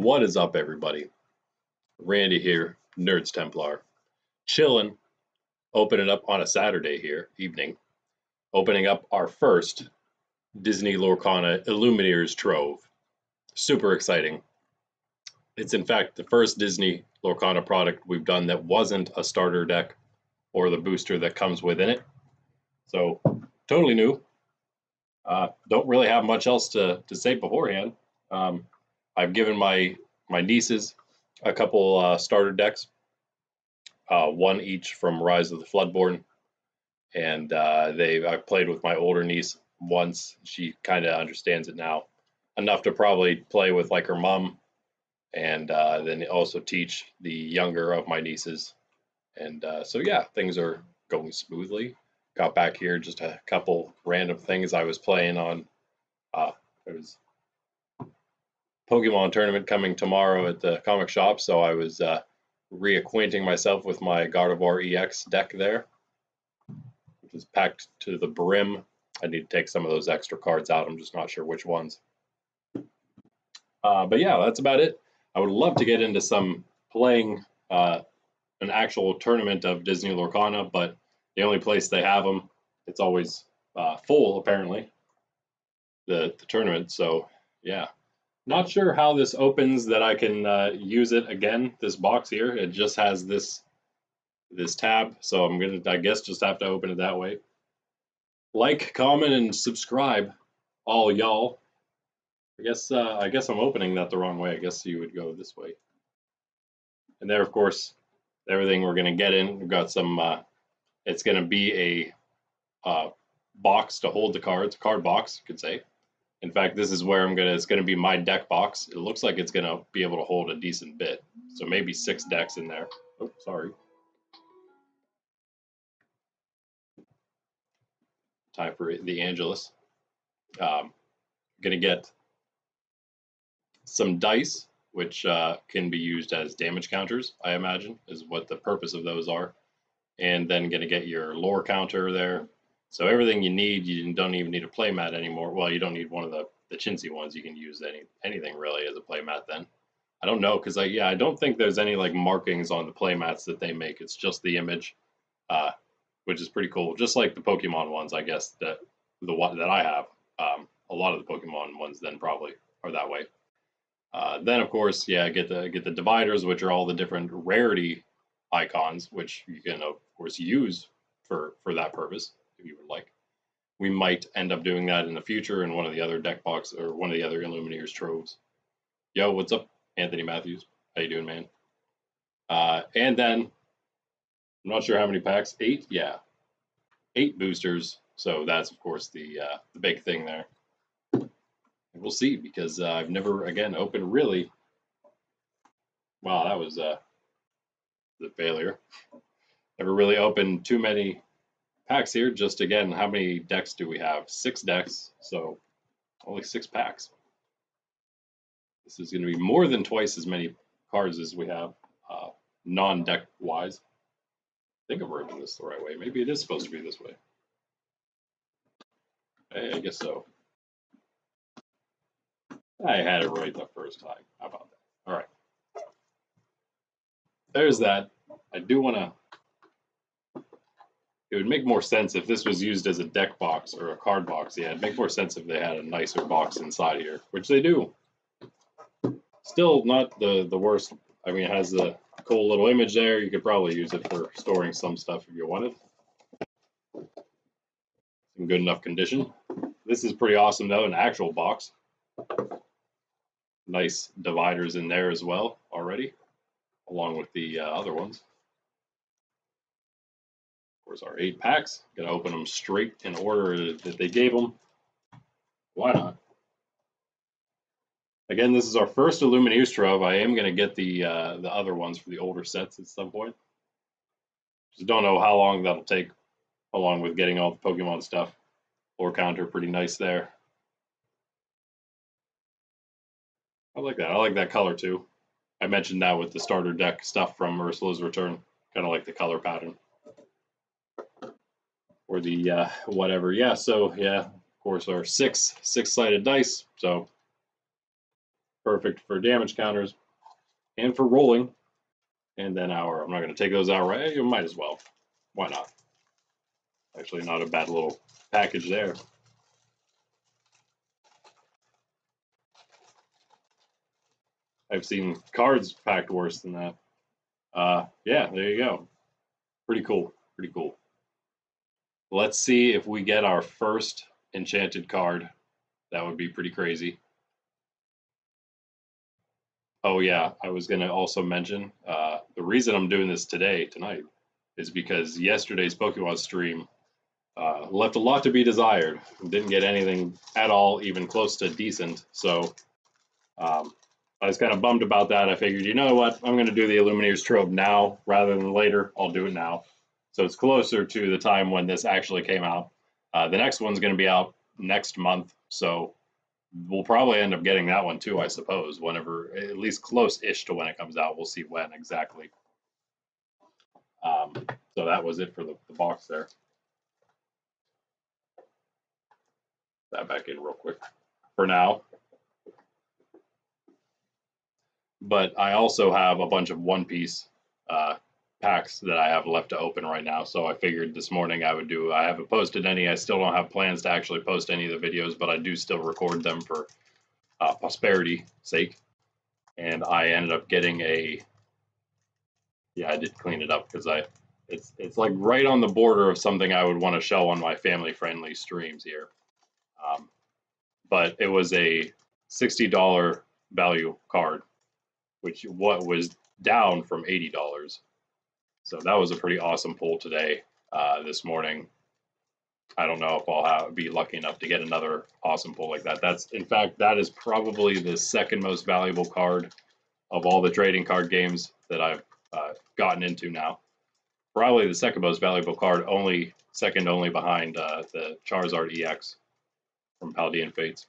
What is up, everybody? Randy here, Nerds Templar. Chillin, opening up on a Saturday here, evening. Opening up our first Disney Lorcana Illumineer's Trove. Super exciting. It's in fact the first Disney Lorcana product we've done that wasn't a starter deck or the booster that comes within it. So, totally new. Don't really have much else to say beforehand. I've given my nieces a couple starter decks, one each from Rise of the Floodborn, and I've played with my older niece once. She kind of understands it now enough to probably play with like her mom, and then also teach the younger of my nieces. And so yeah, things are going smoothly. Got back here, just a couple random things I was playing on. There's Pokemon tournament coming tomorrow at the comic shop, so I was reacquainting myself with my Gardevoir EX deck there, which is packed to the brim. I need to take some of those extra cards out. I'm just not sure which ones. But yeah, that's about it. I would love to get into some playing an actual tournament of Disney Lorcana, but the only place they have them, it's always full, apparently, the tournament. So yeah, not sure how this opens that I can use it again, this box here. It just has this tab, so I'm gonna, I guess, just have to open it that way. Like, comment, and subscribe, all y'all. I guess I'm opening that the wrong way. I guess you would go this way. And there, of course, everything we're gonna get in. We've got some. It's gonna be a box to hold the cards, card box, you could say. In fact, this is where it's gonna be my deck box. It looks like it's gonna be able to hold a decent bit. So maybe 6 decks in there. Oh, sorry. Time for the Angelus. Gonna get some dice, which can be used as damage counters, I imagine, is what the purpose of those are. And then gonna get your lore counter there. So everything you need, you don't even need a playmat anymore. Well, you don't need one of the chintzy ones. You can use anything really as a playmat then. I don't know, because I don't think there's any like markings on the playmats that they make. It's just the image, which is pretty cool. Just like the Pokemon ones, I guess, that I have. A lot of the Pokemon ones then probably are that way. Then of course, yeah, get the dividers, which are all the different rarity icons, which you can of course use for that purpose if you would like. We might end up doing that in the future in one of the other deck boxes or one of the other Illumineer's Troves. Yo, what's up, Anthony Matthews? How you doing, man? And then I'm not sure how many packs. 8, yeah, 8 boosters. So that's of course the big thing there. And we'll see, because I've never again opened really. Wow, that was the failure. Never really opened too many packs here. Just again, how many decks do we have? 6 decks, so only 6 packs. This is going to be more than twice as many cards as we have non-deck wise. I think I'm reading this the right way. Maybe it is supposed to be this way. I guess so. I had it right the first time. How about that? All right. There's that. I do want to. It would make more sense if this was used as a deck box or a card box. Yeah, it'd make more sense if they had a nicer box inside here, which they do. Still not the worst. I mean, it has the cool little image there. You could probably use it for storing some stuff if you wanted. In good enough condition. This is pretty awesome though, an actual box. Nice dividers in there as well already, along with the other ones. Of course, our 8 packs. Gonna open them straight in order that they gave them. Why not? Again, this is our first Illumineer's Trove. I am gonna get the other ones for the older sets at some point. Just don't know how long that'll take, along with getting all the Pokemon stuff. Lore counter, pretty nice there. I like that. I like that color too. I mentioned that with the starter deck stuff from Ursula's Return. Kind of like the color pattern. Or the whatever. Yeah, so yeah, of course our 6 6-sided dice. So perfect for damage counters and for rolling. And then I'm not going to take those out right. You might as well. Why not? Actually, not a bad little package there. I've seen cards packed worse than that. Yeah, there you go. Pretty cool. Pretty cool. Let's see if we get our first enchanted card. That would be pretty crazy. Oh yeah, I was going to also mention the reason I'm doing this tonight, is because yesterday's Pokemon stream left a lot to be desired. Didn't get anything at all, even close to decent. So I was kind of bummed about that. I figured, you know what, I'm going to do the Illumineer's Trove now rather than later. I'll do it now. So it's closer to the time when this actually came out. The next one's going to be out next month. So we'll probably end up getting that one too, I suppose, whenever, at least close-ish to when it comes out. We'll see when exactly. So that was it for the box there. That back in real quick for now. But I also have a bunch of One Piece packs that I have left to open right now. So I figured this morning I would do, I haven't posted any. I still don't have plans to actually post any of the videos, but I do still record them for prosperity sake. And I ended up getting yeah, I did clean it up because it's like right on the border of something I would want to show on my family-friendly streams here. But it was a $60 value card, which was down from $80. So that was a pretty awesome pull today, this morning. I don't know if I'll be lucky enough to get another awesome pull like that. In fact, that is probably the second most valuable card of all the trading card games that I've gotten into now. Probably the second most valuable card, second only behind the Charizard EX from Paldean Fates.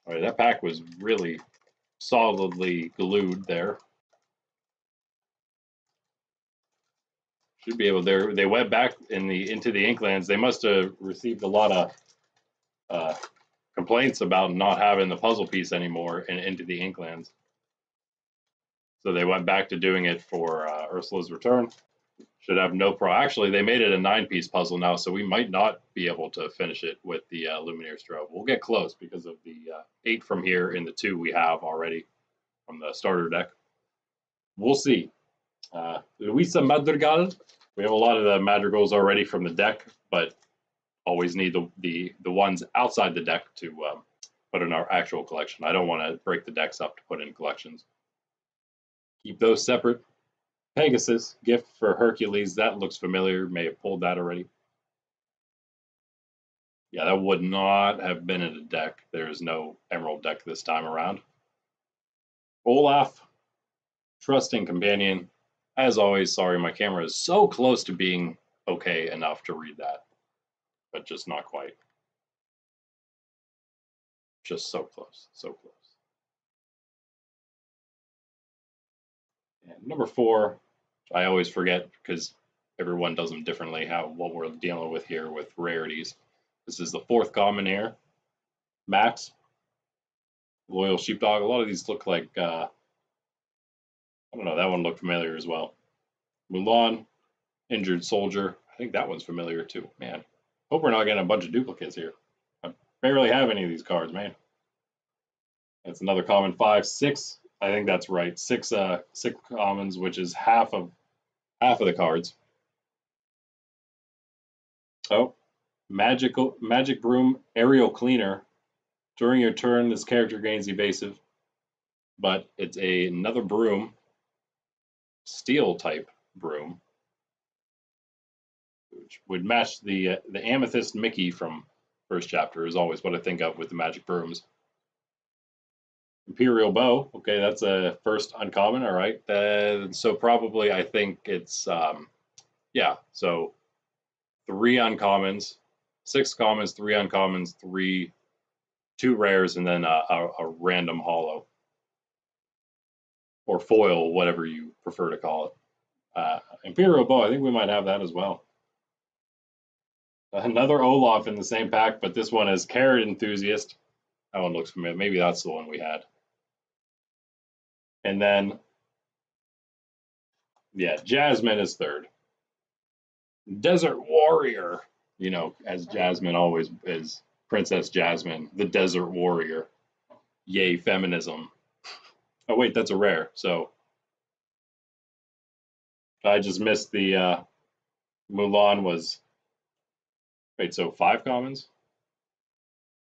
All right, that pack was really solidly glued there. Should be able. They went back into the Inklands. They must have received a lot of complaints about not having the puzzle piece anymore into the Inklands. So they went back to doing it for Ursula's return. Should have no problem. Actually, they made it a 9-piece puzzle now, so we might not be able to finish it with the Illumineer's Trove. We'll get close because of the 8 from here and the 2 we have already from the starter deck. We'll see. Luisa Madrigal. We have a lot of the Madrigals already from the deck, but always need the ones outside the deck to put in our actual collection. I don't want to break the decks up to put in collections. Keep those separate. Pegasus, gift for Hercules. That looks familiar. May have pulled that already. Yeah, that would not have been in a deck. There is no Emerald deck this time around. Olaf, trusting companion. As always, sorry, my camera is so close to being okay enough to read that, but just not quite. Just so close, so close. And number 4, I always forget because everyone does them differently, what we're dealing with here with rarities. This is the 4th common here. Max, Loyal Sheepdog. A lot of these look like, I don't know, that one looked familiar as well. Mulan, Injured Soldier. I think that one's familiar too. Man, hope we're not getting a bunch of duplicates here. I barely have any of these cards, man. That's another common 5, 6. I think that's right. 6 commons, which is half of the cards. Oh, Magic Broom, Aerial Cleaner. During your turn, this character gains evasive, but it's another broom, steel type broom, which would match the Amethyst Mickey from first chapter. Is always what I think of with the magic brooms. Imperial Bow. Okay, that's a first uncommon. All right, so probably I think it's yeah. So 3 uncommons, 6 commons, 3 uncommons, 2 rares, and then a random holo or foil, whatever you prefer to call it. Imperial Bow, I think we might have that as well. Another Olaf in the same pack, but this one is Carrot Enthusiast. That one looks familiar. Maybe that's the one we had. And then, yeah, Jasmine is third. Desert Warrior, you know, as Jasmine always is, Princess Jasmine, the Desert Warrior. Yay, feminism. Oh, wait, that's a rare. So I just missed the Mulan was. Wait, so 5 commons?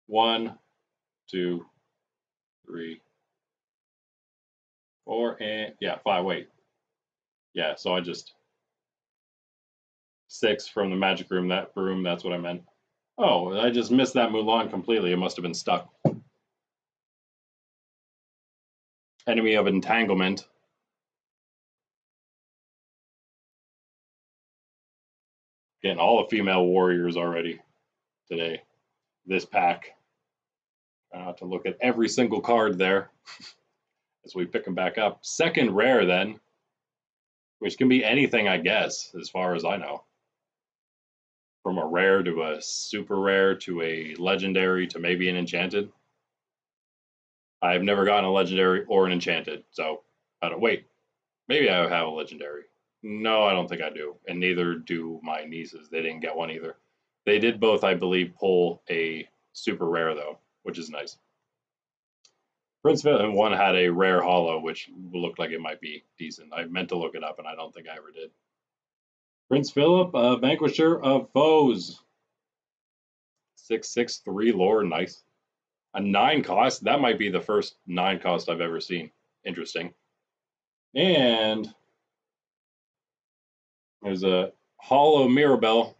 1, 2, 3, 4, and yeah, 5. Wait. Yeah, so I just 6 from the magic room. That's what I meant. Oh, I just missed that Mulan completely. It must have been stuck. Enemy of Entanglement. Getting all the female warriors already today. This pack. Try not to look at every single card there as we pick them back up. Second rare then, which can be anything, I guess, as far as I know. From a rare to a super rare to a legendary to maybe an enchanted. I've never gotten a legendary or an enchanted, so I don't wait. Maybe I have a legendary. No, I don't think I do, and neither do my nieces. They didn't get one either. They did both, I believe, pull a super rare though, which is nice. Prince Philip and one had a rare hollow, which looked like it might be decent. I meant to look it up, and I don't think I ever did. Prince Philip, Vanquisher of Foes. 6/6/3 lore, nice. A 9 cost. That might be the first 9 cost I've ever seen. Interesting. And there's a hollow Mirabelle.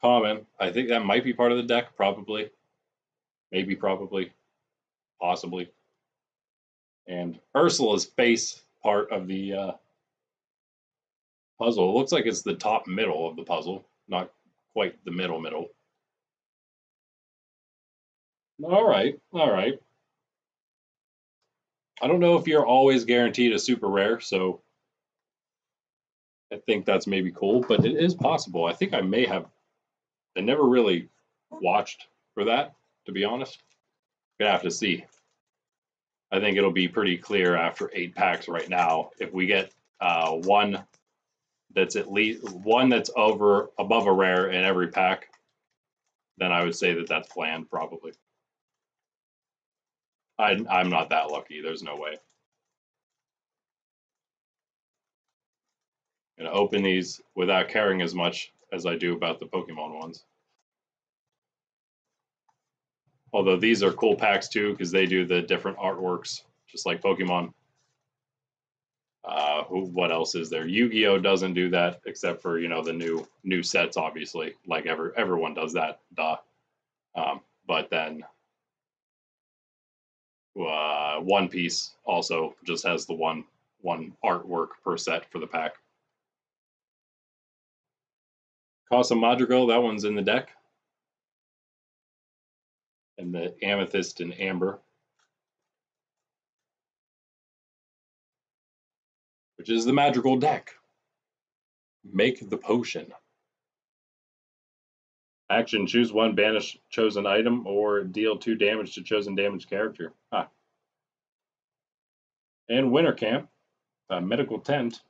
Common. I think that might be part of the deck, probably. Maybe, probably. Possibly. And Ursula's face part of the puzzle. It looks like it's the top middle of the puzzle, not quite the middle. All right, all right. I don't know if you're always guaranteed a super rare, so I think that's maybe cool, but it is possible. I think I may have. I never really watched for that, to be honest. Gonna have to see. I think it'll be pretty clear after 8 packs right now. If we get one that's at least one that's above a rare in every pack, then I would say that that's planned probably. I'm not that lucky. There's no way. I'm gonna open these without caring as much as I do about the Pokemon ones. Although these are cool packs too, because they do the different artworks, just like Pokemon. What else is there? Yu-Gi-Oh doesn't do that, except for the new sets, obviously. Like everyone does that, duh. But then One Piece also just has the one artwork per set for the pack. Casa Madrigal, that one's in the deck. And the Amethyst and Amber, which is the Madrigal deck. Make the potion. Action, choose one, banish chosen item, or deal 2 damage to chosen damaged character. Ah. And Winter Camp, Medical Tent.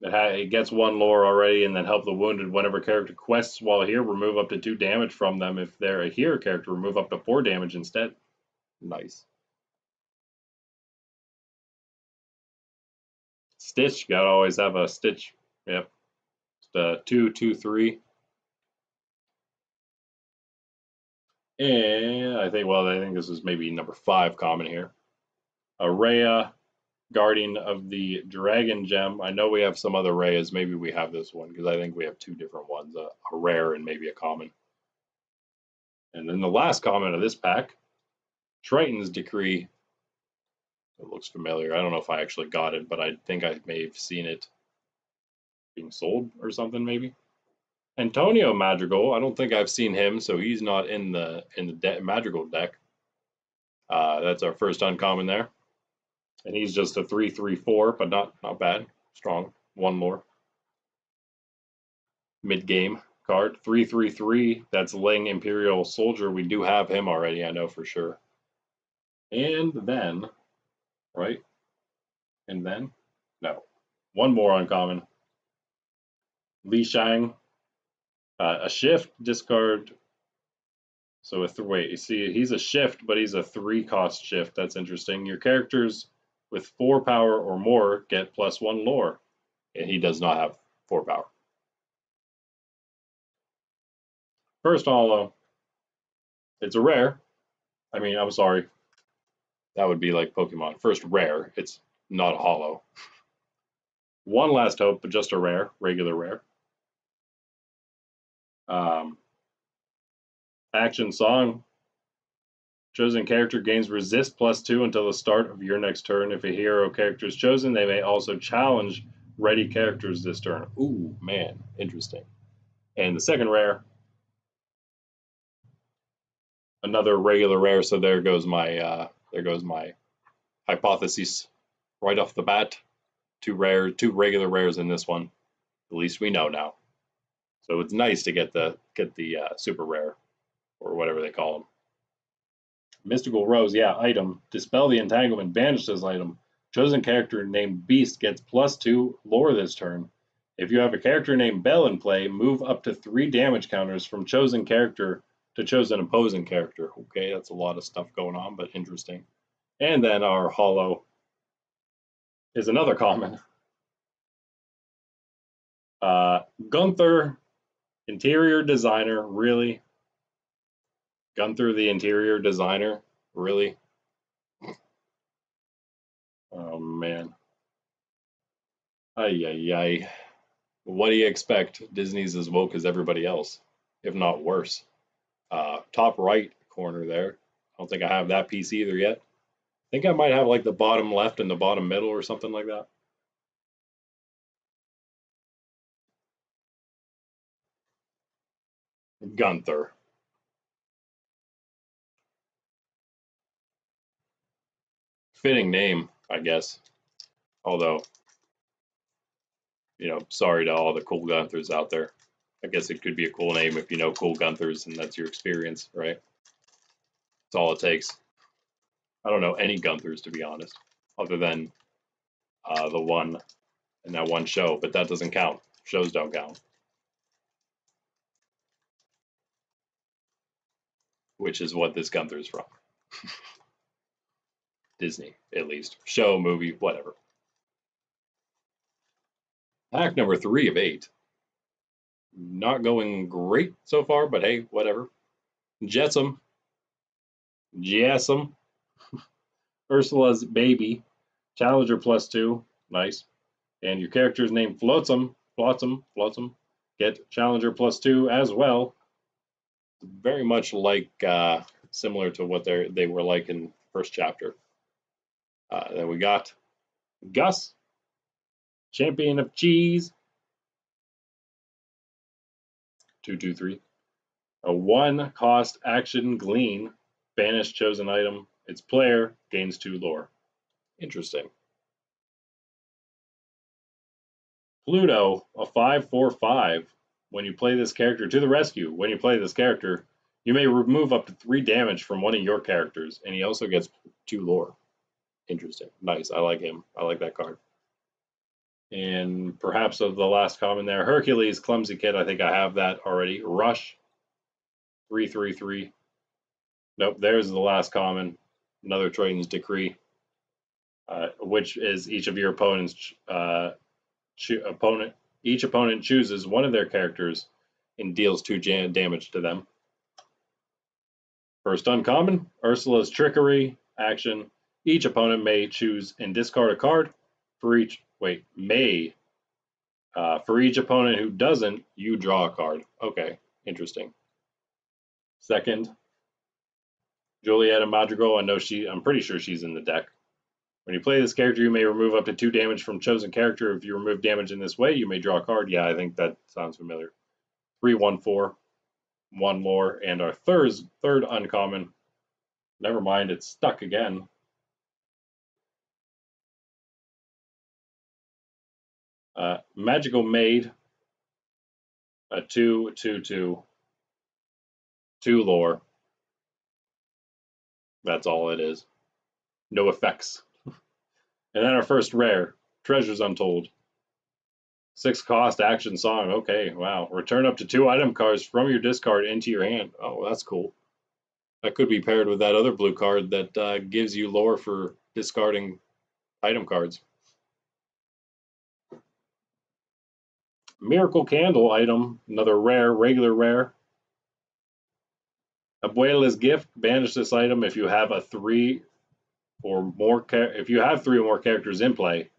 It gets 1 lore already, and then help the wounded whenever character quests while here. Remove up to 2 damage from them. If they're a here character, remove up to 4 damage instead. Nice. Stitch, gotta always have a Stitch. Yep. Just 2, 2, 3. And I think this is maybe number 5 common here. Araya, Guardian of the Dragon Gem. I know we have some other Rayas. Maybe we have this one, because I think we have 2 different ones, a rare and maybe a common. And then the last common of this pack, Triton's Decree. It looks familiar. I don't know if I actually got it, but I think I may have seen it being sold or something, maybe. Antonio Madrigal. I don't think I've seen him, so he's not in the Madrigal deck. That's our first uncommon there. And he's just a 3/3/4, but not bad. Strong. 1 more. Mid-game. card. 3/3/3. That's Ling Imperial Soldier. We do have him already, I know for sure. And then, right? And then, no. One more uncommon. Li Shang. A shift, discard. So wait, you see, he's a shift, but he's a 3-cost shift. That's interesting. Your characters with 4 power or more get +1 lore. And he does not have 4 power. First holo. It's a rare. I mean, I'm sorry. That would be like Pokemon. First rare. It's not a holo. One last hope, but just a rare, regular rare. Action song. Chosen character gains resist +2 until the start of your next turn. If a hero character is chosen, they may also challenge ready characters this turn. Ooh, man, interesting. And the second rare, another regular rare. So there goes my hypothesis right off the bat. Two regular rares in this one. At least we know now. So it's nice to get the super rare, or whatever they call them. Mystical Rose, yeah, item. Dispel the entanglement, banish this item. Chosen character named Beast gets +2 lore this turn. If you have a character named Bell in play, move up to 3 damage counters from chosen character to chosen opposing character. Okay, that's a lot of stuff going on, but interesting. And then our holo is another common. Gunther, interior designer, really? Gunther, the interior designer, really? Oh man. Ay, ay, ay. What do you expect? Disney's as woke as everybody else, if not worse. Top right corner there. I don't think I have that piece either yet. I think I might have like the bottom left and the bottom middle or something like that. Gunther. Fitting name, I guess. Although, sorry to all the cool Gunthers out there. I guess it could be a cool name if you know cool Gunthers and that's your experience, right? That's all it takes. I don't know any Gunthers, to be honest, other than the one in that one show, but that doesn't count. Shows don't count. Which is what this Gunther's from. Disney, at least. Show, movie, whatever. Pack number 3 of 8. Not going great so far, but hey, whatever. Jetsam. Jessam. Ursula's baby. Challenger +2. Nice. And your character's name Flotsam. Flotsam. Get Challenger +2 as well. Very much like, similar to what they were like in first chapter. Then we got Gus. Champion of Cheese. 2/2/3. A 1-cost action glean. Banish chosen item. Its player gains 2 lore. Interesting. Pluto, a 5/4/5. When you play this character to the rescue, when you play this character, you may remove up to 3 damage from one of your characters, and he also gets 2 lore. Interesting. Nice. I like him. I like that card. And perhaps of the last common there, Hercules, Clumsy Kid. I think I have that already. Rush, 3/3/3. Nope, there's the last common. Another Triton's Decree, which is each of your opponents. Each opponent chooses one of their characters and deals 2 damage to them. First uncommon, Ursula's Trickery action. Each opponent may choose and discard a card for each. For each opponent who doesn't, you draw a card. Okay, interesting. Second, Julieta Madrigal. I'm pretty sure she's in the deck. When you play this character, you may remove up to 2 damage from chosen character. If you remove damage in this way, you may draw a card. Yeah, I think that sounds familiar. 3/1/4, 1 lore, and our third uncommon. Never mind, it's stuck again. Magical Maid. a 2/2/2, 2 lore. That's all it is. No effects. And then our first rare, Treasures Untold. 6 cost action song. Okay, wow. Return up to 2 item cards from your discard into your hand. Oh, that's cool. That could be paired with that other blue card that gives you lore for discarding item cards. Miracle Candle item, another rare, regular rare. Abuela's Gift. Banish this item if you have a 3 or more. If you have 3 or more characters in play,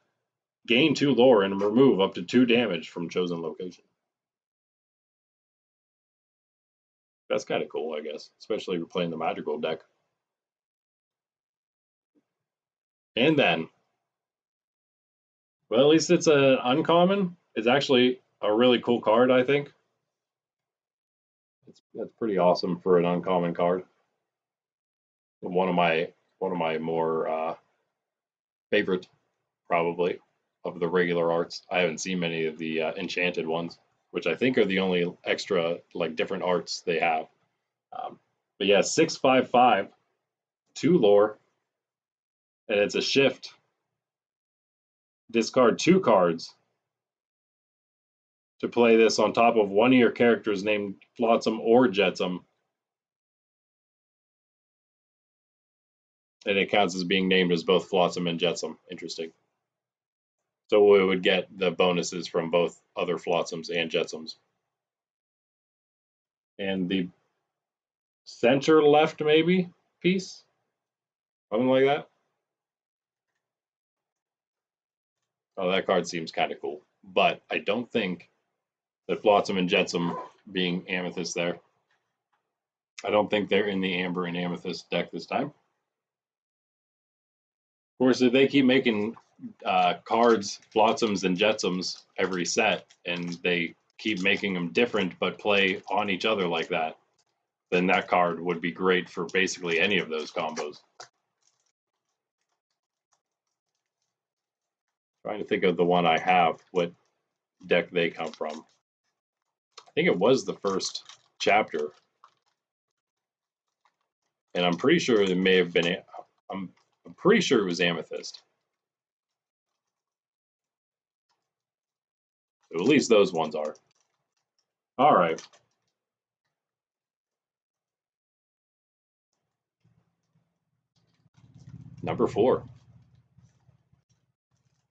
gain 2 lore and remove up to 2 damage from chosen location. That's kind of cool, I guess, especially if you're playing the Madrigal deck. And then, well, at least it's an uncommon. It's actually a really cool card, I think. That's pretty awesome for an uncommon card. One of my more favorite, probably, of the regular arts. I haven't seen many of the enchanted ones, which I think are the only extra like different arts they have. But yeah, 6/5/5, 2 lore, and it's a shift. Discard 2 cards to play this on top of one of your characters named Flotsam or Jetsam. And it counts as being named as both Flotsam and Jetsam. Interesting. So we would get the bonuses from both other Flotsams and Jetsams. And the center left, maybe, piece? Something like that. Oh, that card seems kind of cool. But I don't think that Flotsam and Jetsam being Amethyst there, I don't think they're in the Amber and Amethyst deck this time. Of course, if they keep making cards, Flotsams and Jetsams every set, and they keep making them different but play on each other like that, then that card would be great for basically any of those combos. Trying to think of the one I have, what deck they come from. I think it was the first chapter. And I'm pretty sure it may have been, I'm pretty sure it was Amethyst. So at least those ones are. All right. Number 4.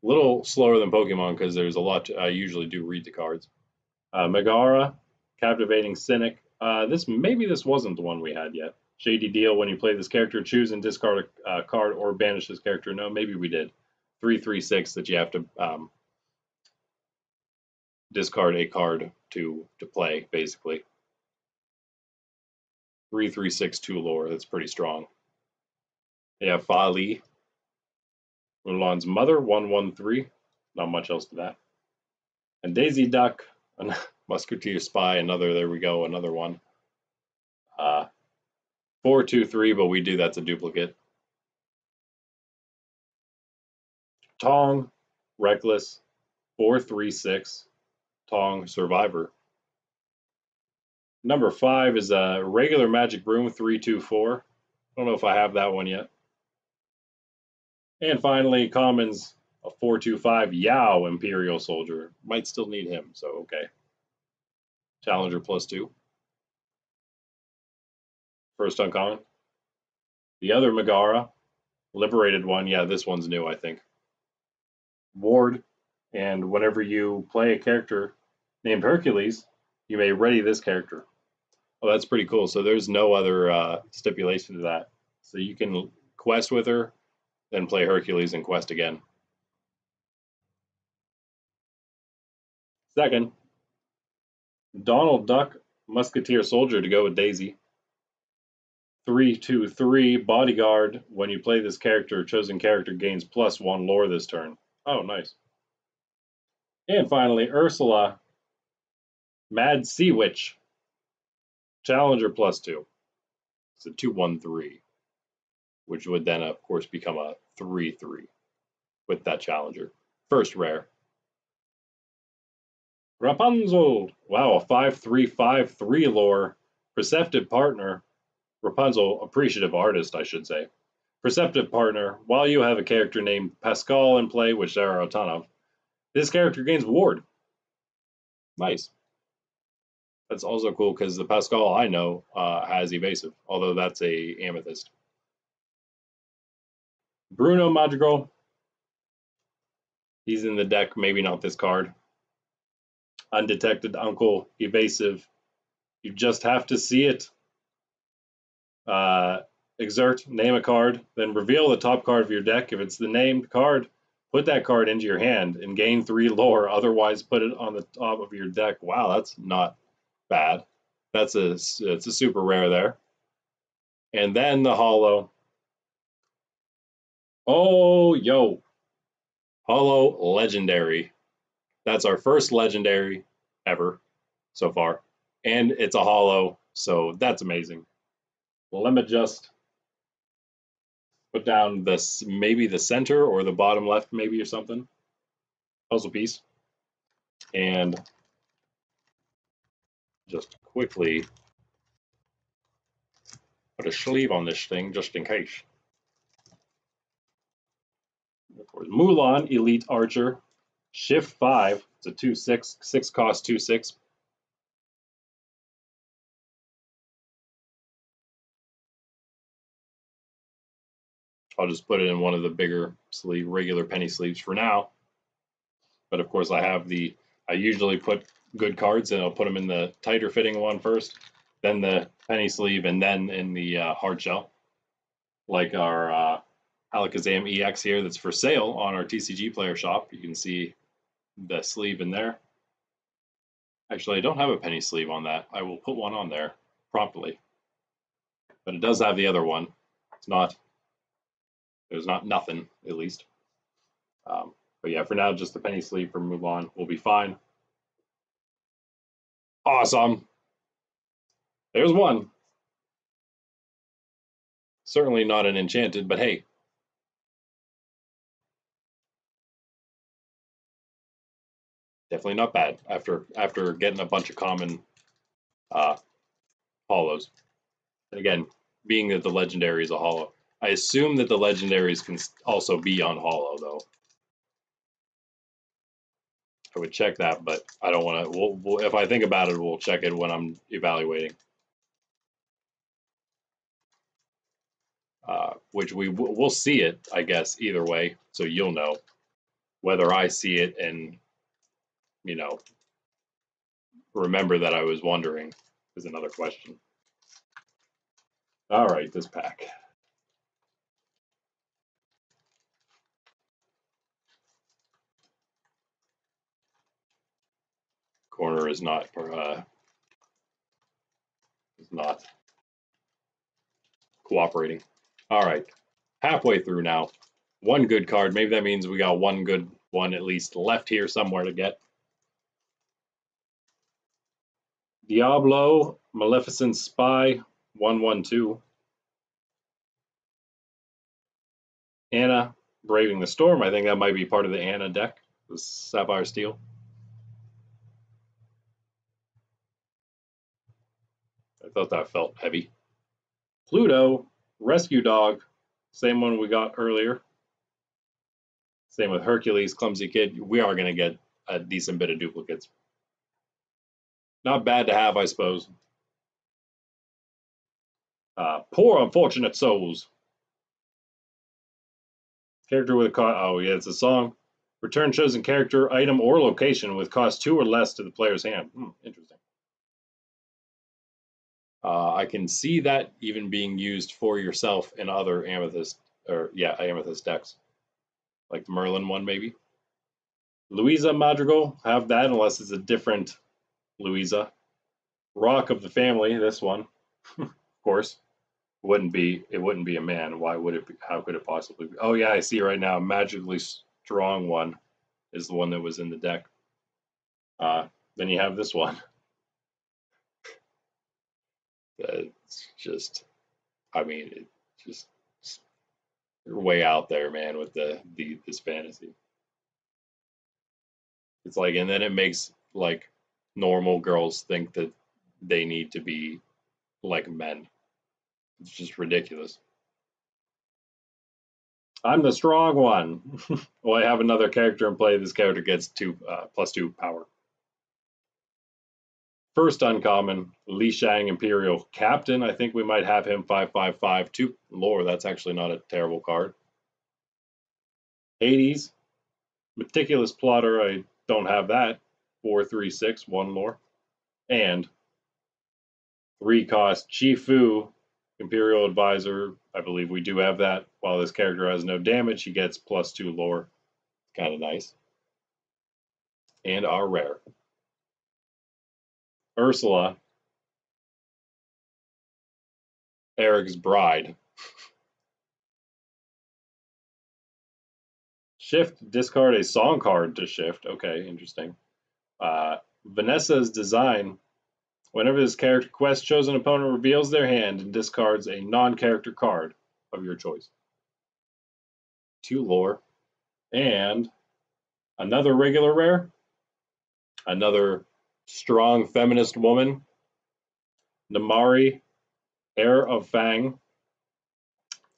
A little slower than Pokemon because there's a lot I usually do read the cards. Megara, Captivating Cynic. Maybe this wasn't the one we had yet. Shady Deal. When you play this character, choose and discard a card or banish this character. No, maybe we did. 3/3/6 that you have to discard a card to play, basically. 3/3/6 2 lore. That's pretty strong. Yeah, Fali. Mulan's Mother, 1/1/3. Not much else to that. And Daisy Duck, Musketeer Spy, another, there we go, another one. 4/2/3, but we do, that's a duplicate. Tong, Reckless, 4/3/6. Tong, Survivor. Number 5 is a regular Magic Broom, 3/2/4. I don't know if I have that one yet. And finally, commons, a 4/2/5 Yao Imperial Soldier. Might still need him, so okay. Challenger +2. First uncommon. The other Megara, Liberated one. Yeah, this one's new, I think. Ward, and whenever you play a character named Hercules, you may ready this character. Oh, that's pretty cool. So there's no other stipulation to that. So you can quest with her, then play Hercules and quest again. Second, Donald Duck, Musketeer Soldier to go with Daisy. 3/2/3 Bodyguard. When you play this character, chosen character gains +1 lore this turn. Oh, nice. And finally, Ursula, Mad Sea Witch. Challenger +2. It's a 2/1/3, which would then, of course, become a 3/3 with that Challenger. First rare. Rapunzel. Wow, a 5/3/5/3 lore. Perceptive partner. Rapunzel, appreciative artist, I should say. Perceptive partner. While you have a character named Pascal in play, which there are a ton of, this character gains ward. Nice. That's also cool because the Pascal I know has evasive, although that's a amethyst. Bruno Madrigal. He's in the deck, maybe not this card. Undetected Uncle, evasive. You just have to see it. Exert, name a card, then reveal the top card of your deck. If it's the named card, put that card into your hand and gain 3 lore. Otherwise, put it on the top of your deck. Wow, that's not bad. It's a super rare there. And then the holo. Oh, yo. Holo legendary. That's our first legendary ever so far. And it's a holo, so that's amazing. Well, let me just put down this, maybe the center or the bottom left, maybe, or something. Puzzle piece. And just quickly put a sleeve on this thing just in case. Of course, Mulan, Elite Archer, Shift 5. It's a 2/6, 6 cost 2/6. I'll just put it in one of the bigger sleeve, regular penny sleeves for now. But of course, I usually put good cards and I'll put them in the tighter fitting one first, then the penny sleeve, and then in the hard shell. Like our Alakazam EX here that's for sale on our TCG player shop. You can see the sleeve in there. Actually, I don't have a penny sleeve on that. I will put one on there promptly. But it does have the other one. There's not nothing, at least. But yeah, for now, just the penny sleeve for Mulan will be fine. Awesome. There's one. Certainly not an enchanted, but hey. Definitely not bad after getting a bunch of common holos. And again, being that the legendary is a holo, I assume that the legendaries can also be on holo, though. I would check that, but I don't want to. If I think about it, we'll check it when I'm evaluating. Which we'll see it, I guess, either way, so you'll know. Whether I see it and, remember that I was wondering is another question. All right, this pack. Corner is not cooperating. All right, halfway through now. One good card. Maybe that means we got one good one at least left here somewhere to get. Diablo, Maleficent Spy, 1/1/2. Anna, Braving the Storm. I think that might be part of the Anna deck, the Sapphire Steel. I thought that felt heavy. Pluto, Rescue Dog, same one we got earlier. Same with Hercules, Clumsy Kid. We are going to get a decent bit of duplicates. Not bad to have, I suppose. Poor Unfortunate Souls. Character with a cost. Oh, yeah, it's a song. Return chosen character, item, or location with cost 2 or less to the player's hand. Interesting. I can see that even being used for yourself in other amethyst decks, like the Merlin one, maybe. Louisa Madrigal, have that unless it's a different Louisa. Rock of the Family, this one, of course. It wouldn't be a man. Why would it be? How could it possibly be? Oh yeah, I see right now. Magically Strong one is the one that was in the deck. Then you have this one. It's just, I mean, it's just you're way out there, man, with this fantasy. It's like, and then it makes like normal girls think that they need to be like men. It's just ridiculous. I'm the strong one. Well, I have another character in play. This character gets +2 power. First uncommon, Li Shang Imperial Captain. I think we might have him 5/5/5 2 lore. That's actually not a terrible card. Hades, Meticulous Plotter. I don't have that. 4/3/6 1 lore. And 3-cost Chifu Imperial Advisor. I believe we do have that. While this character has no damage, he gets +2 lore. Kind of nice. And our rare, Ursula, Eric's Bride. Shift, discard a song card to shift. Okay, interesting. Vanessa's Design. Whenever this character quest chosen opponent reveals their hand and discards a non-character card of your choice. 2 lore. And another regular rare. Another strong feminist woman. Namari, Heir of Fang.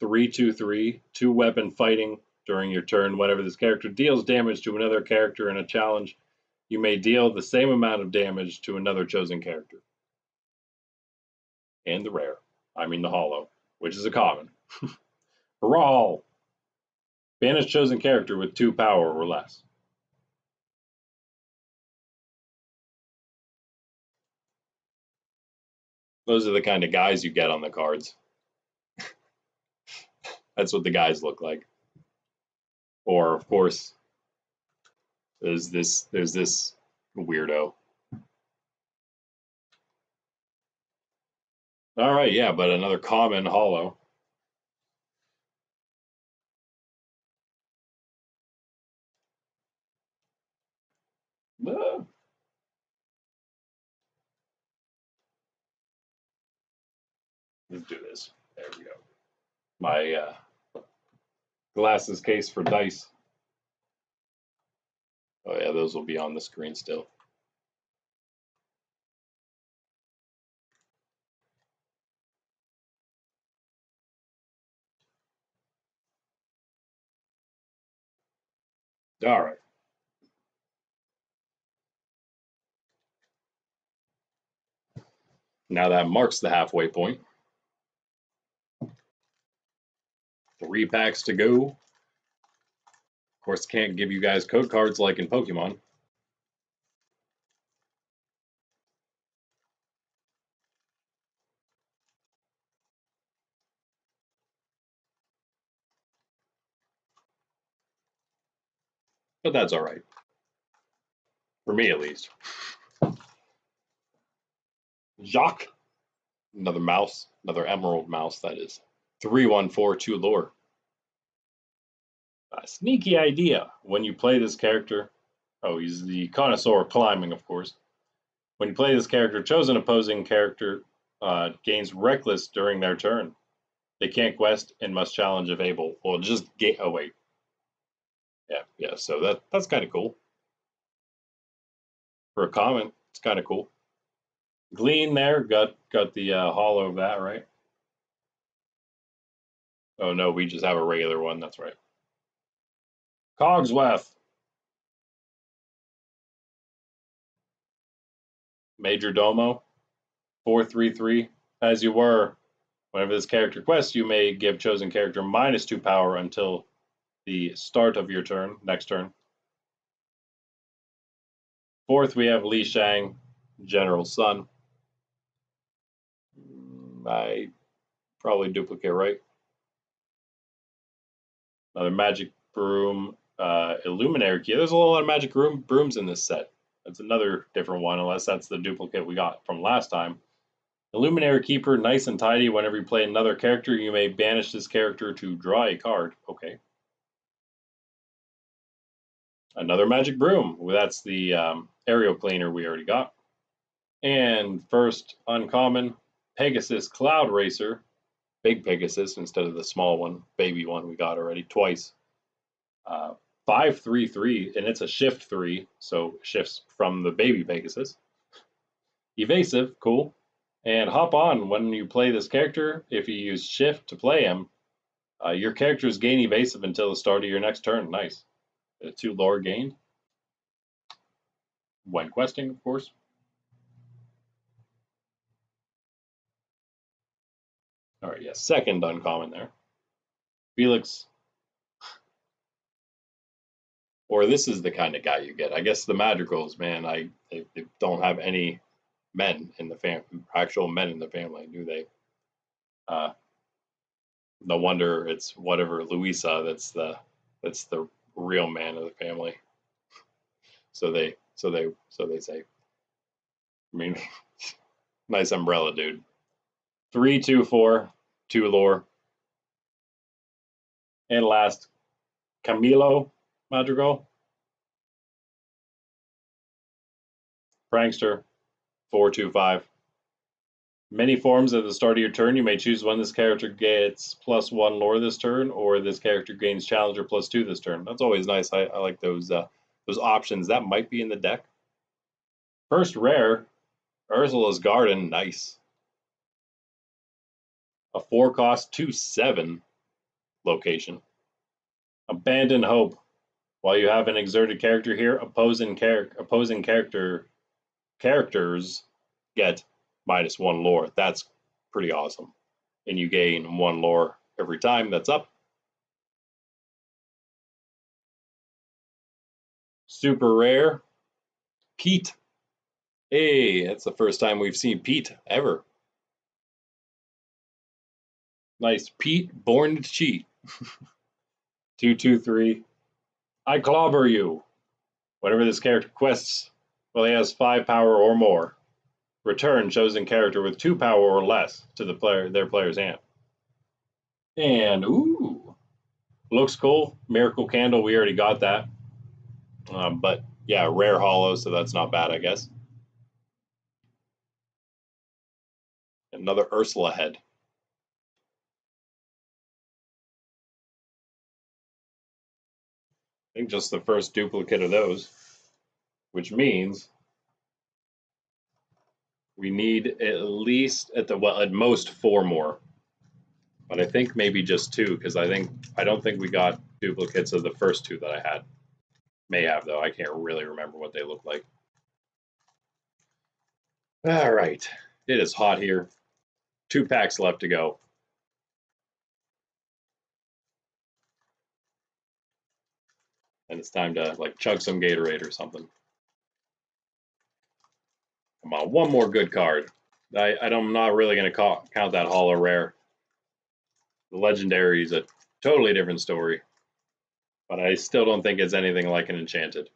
3/2/3, 2-weapon fighting. During your turn, whenever this character deals damage to another character in a challenge, you may deal the same amount of damage to another chosen character. And the rare, I mean the holo, which is a common. Hurrah! Banish chosen character with 2 power or less. Those are the kind of guys you get on the cards. That's what the guys look like. Or, of course, there's this weirdo. All right, yeah, but another common holo. Ah. Let's do this. There we go. My glasses case for dice. Oh yeah, those will be on the screen still. All right. Now that marks the halfway point. 3 packs to go. Of course, can't give you guys code cards like in Pokemon. But that's all right. For me, at least. Jacques. Another mouse. Another emerald mouse, that is. 3/1/4/2 lore. A sneaky idea. When you play this character, oh, he's the connoisseur of climbing, of course. When you play this character, chosen opposing character gains reckless during their turn. They can't quest and must challenge if able. Well, just get. Oh wait. Yeah. So that's kind of cool. For a comment, it's kind of cool. Glean there got the holo of that, right? Oh no, we just have a regular one. That's right. Cogsworth. Major Domo. 4/3/3. As you were. Whenever this character quests, you may give chosen character -2 power until the start of your turn, next turn. 4th, we have Li Shang, General Sun. I probably duplicate, right? Another Magic Broom, Illumineer key. There's a lot of Magic Brooms in this set. That's another different one, unless that's the duplicate we got from last time. Illuminator Keeper, nice and tidy. Whenever you play another character, you may banish this character to draw a card. Okay. Another Magic Broom. Well, that's the aerial cleaner we already got. And first uncommon, Pegasus Cloud Racer. Big Pegasus instead of the small one, baby one we got already twice. 5/3/3, and it's a shift 3, so shifts from the baby Pegasus. Evasive, cool. And hop on when you play this character. If you use shift to play him, your characters gain evasive until the start of your next turn. Nice. 2 lore gained. When questing, of course. All right, yes, second uncommon there. Felix. Or this is the kind of guy you get. I guess the Madrigals, man, they don't have any men in the actual men in the family, do they? No wonder it's whatever Louisa that's the real man of the family. So they say. I mean, nice umbrella, dude. 3, 2, 4, 2 lore. And last, Camilo Madrigal. Prankster, 4, 2, 5. Many forms at the start of your turn. You may choose when this character gets +1 lore this turn, or this character gains Challenger +2 this turn. That's always nice. I like those options. That might be in the deck. First rare, Ursula's Garden, nice. A 4-cost 2/7 location. Abandon Hope. While you have an exerted character here, opposing characters get -1 lore. That's pretty awesome. And you gain 1 lore every time that's up. Super rare, Pete. Hey, that's the first time we've seen Pete ever. Nice. Pete, born to cheat. 2, 2, 3. I clobber you. Whenever this character quests, well, he has 5 power or more. Return chosen character with 2 power or less to their player's hand. And ooh, looks cool. Miracle Candle, we already got that. But yeah, rare hollow, so that's not bad, I guess. Another Ursula head. I think just the first duplicate of those, which means we need at least at most 4 more. But I think maybe just 2, because I don't think we got duplicates of the first 2 that I had. May have, though. I can't really remember what they look like. All right. It is hot here. 2 packs left to go. And it's time to like chug some Gatorade or something. Come on, 1 more good card. I'm not really going to count that hollow rare. The legendary is a totally different story. But I still don't think it's anything like an enchanted.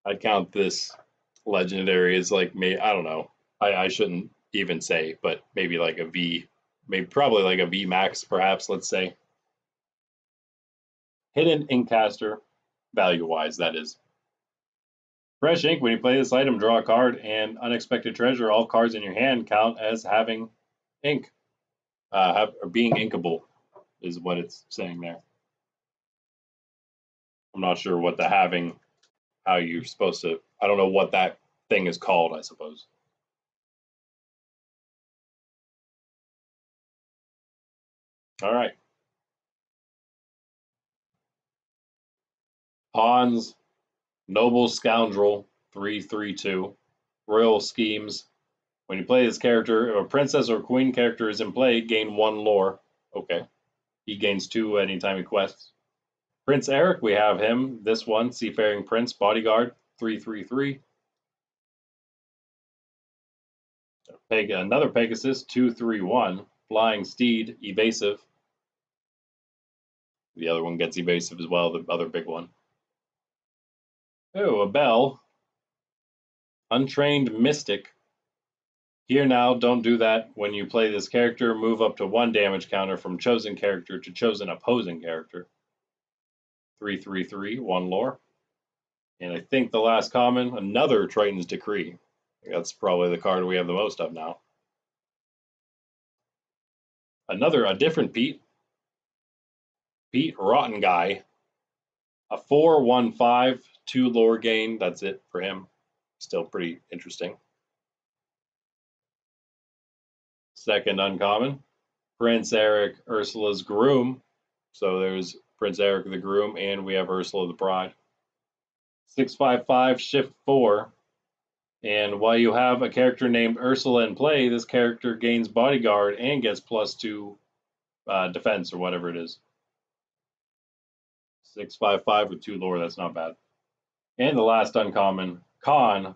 I'd count this legendary as like I don't know. I shouldn't even say, but maybe like a V, maybe probably like a V max, perhaps. Let's say hidden Inkcaster, value wise, that is. Fresh ink. When you play this item, draw a card, and unexpected treasure. All cards in your hand count as having ink, or being inkable, is what it's saying there. I'm not sure what the having, how you're supposed to. I don't know what that thing is called. I suppose. All right. Pawns, Noble Scoundrel, 3/3/2. Royal Schemes. When you play this character, if a princess or queen character is in play, gain 1 lore. Okay. He gains 2 anytime he quests. Prince Eric, we have him. This one, Seafaring Prince, Bodyguard, 3/3/3. Another Pegasus, 2/3/1. Flying Steed, Evasive. The other one gets evasive as well, the other big one. Oh, a bell. Untrained Mystic. Here now, don't do that. When you play this character, move up to 1 damage counter from chosen character to chosen opposing character. 3/3/3, 1 lore. And I think the last common, another Triton's Decree. That's probably the card we have the most of now. A different Pete. Pete Rotten Guy. A 4/1/5 2 lore gain. That's it for him. Still pretty interesting. Second uncommon, Prince Eric, Ursula's groom. So there's Prince Eric the groom, and we have Ursula the bride. 6/5/5, shift 4. And while you have a character named Ursula in play, this character gains bodyguard and gets +2 defense or whatever it is. 6/5/5 with 2 lore, that's not bad. And the last uncommon, Khan,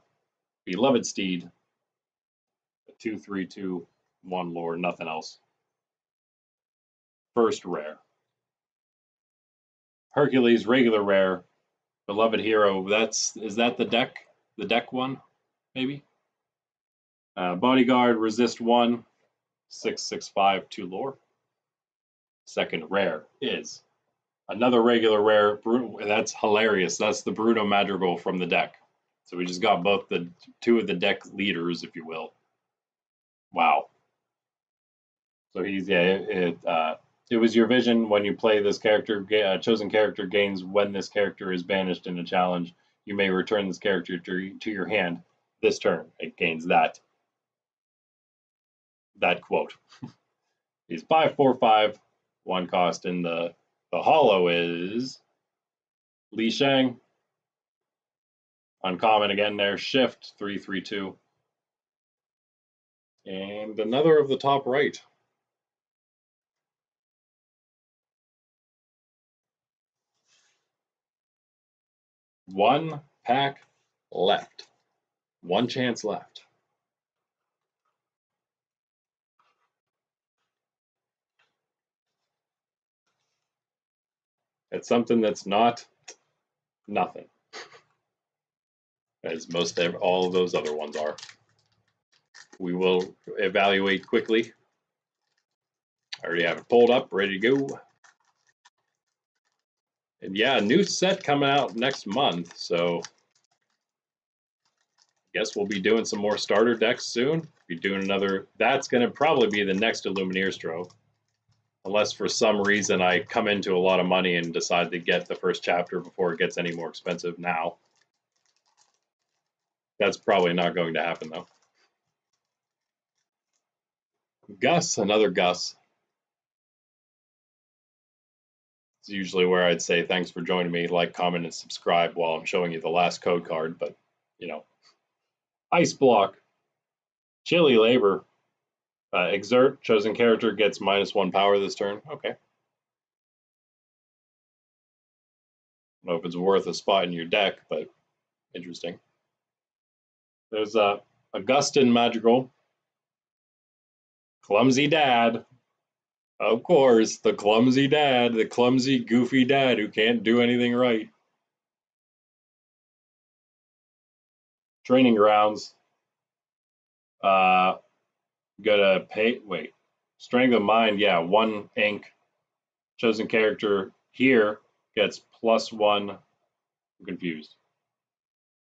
Beloved Steed. 2/3/2, 1 lore, nothing else. First rare. Hercules, regular rare. Beloved Hero, is that the deck? The deck one, maybe? Bodyguard, resist 1, 6/6/5, 2 lore. Second rare is another regular rare. That's hilarious. That's the Bruno Madrigal from the deck. So we just got both the 2 of the deck leaders, if you will. Wow. So he's, yeah, it was your vision when you play this character. Chosen character gains when this character is banished in a challenge. You may return this character to your hand this turn. It gains that quote. He's 5/4/5, 1 cost, and the holo is Li Shang. Uncommon again there, shift 3/3/2. And another of the top right. One pack left. One chance left. It's something that's not nothing, as most all of those other ones are. We will evaluate quickly. I already have it pulled up, ready to go. And yeah, a new set coming out next month, so I guess we'll be doing some more starter decks soon. Be doing another. That's going to probably be the next Illumineer Trove, unless for some reason I come into a lot of money and decide to get the first chapter before it gets any more expensive now. That's probably not going to happen though. Gus, another Gus. It's usually where I'd say thanks for joining me, like, comment, and subscribe while I'm showing you the last code card, but you know. Ice Block, Chili Labor, Exert, chosen character gets -1 power this turn. Okay. I don't know if it's worth a spot in your deck, but interesting. There's Augustin Madrigal, Clumsy Dad. Of course, the clumsy dad, the clumsy, goofy dad who can't do anything right. Training Grounds. Gotta pay. Wait. Strength of Mind. Yeah, 1 ink. Chosen character here gets +1. I'm confused.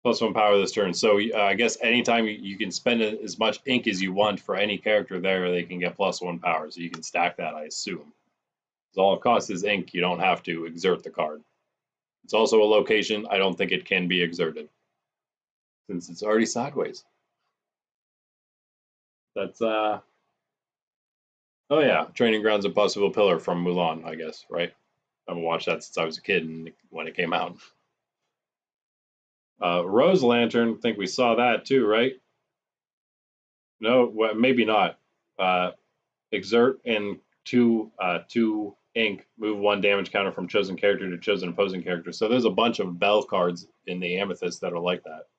+1 power this turn. So I guess anytime you can spend as much ink as you want for any character there, they can get +1 power. So you can stack that, I assume. All it costs is ink. You don't have to exert the card. It's also a location. I don't think it can be exerted, since it's already sideways. That's oh yeah, Training Grounds Impossible Pillar from Mulan, I guess, right? I haven't watched that since I was a kid and when it came out. Rose Lantern, I think we saw that too, right? No, well, maybe not. Exert and 2 ink, move 1 damage counter from chosen character to chosen opposing character. So there's a bunch of Bell cards in the Amethyst that are like that.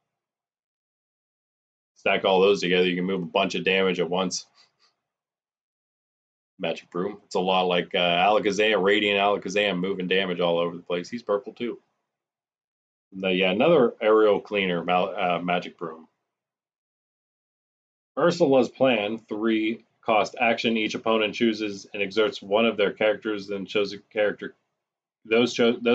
Stack all those together, you can move a bunch of damage at once. Magic Broom. It's a lot like Alakazam, Radiant Alakazam, moving damage all over the place. He's purple too. Yeah, another aerial cleaner, Magic Broom. Ursula's Plan, 3 cost action. Each opponent chooses and exerts one of their characters, then chosen character. Those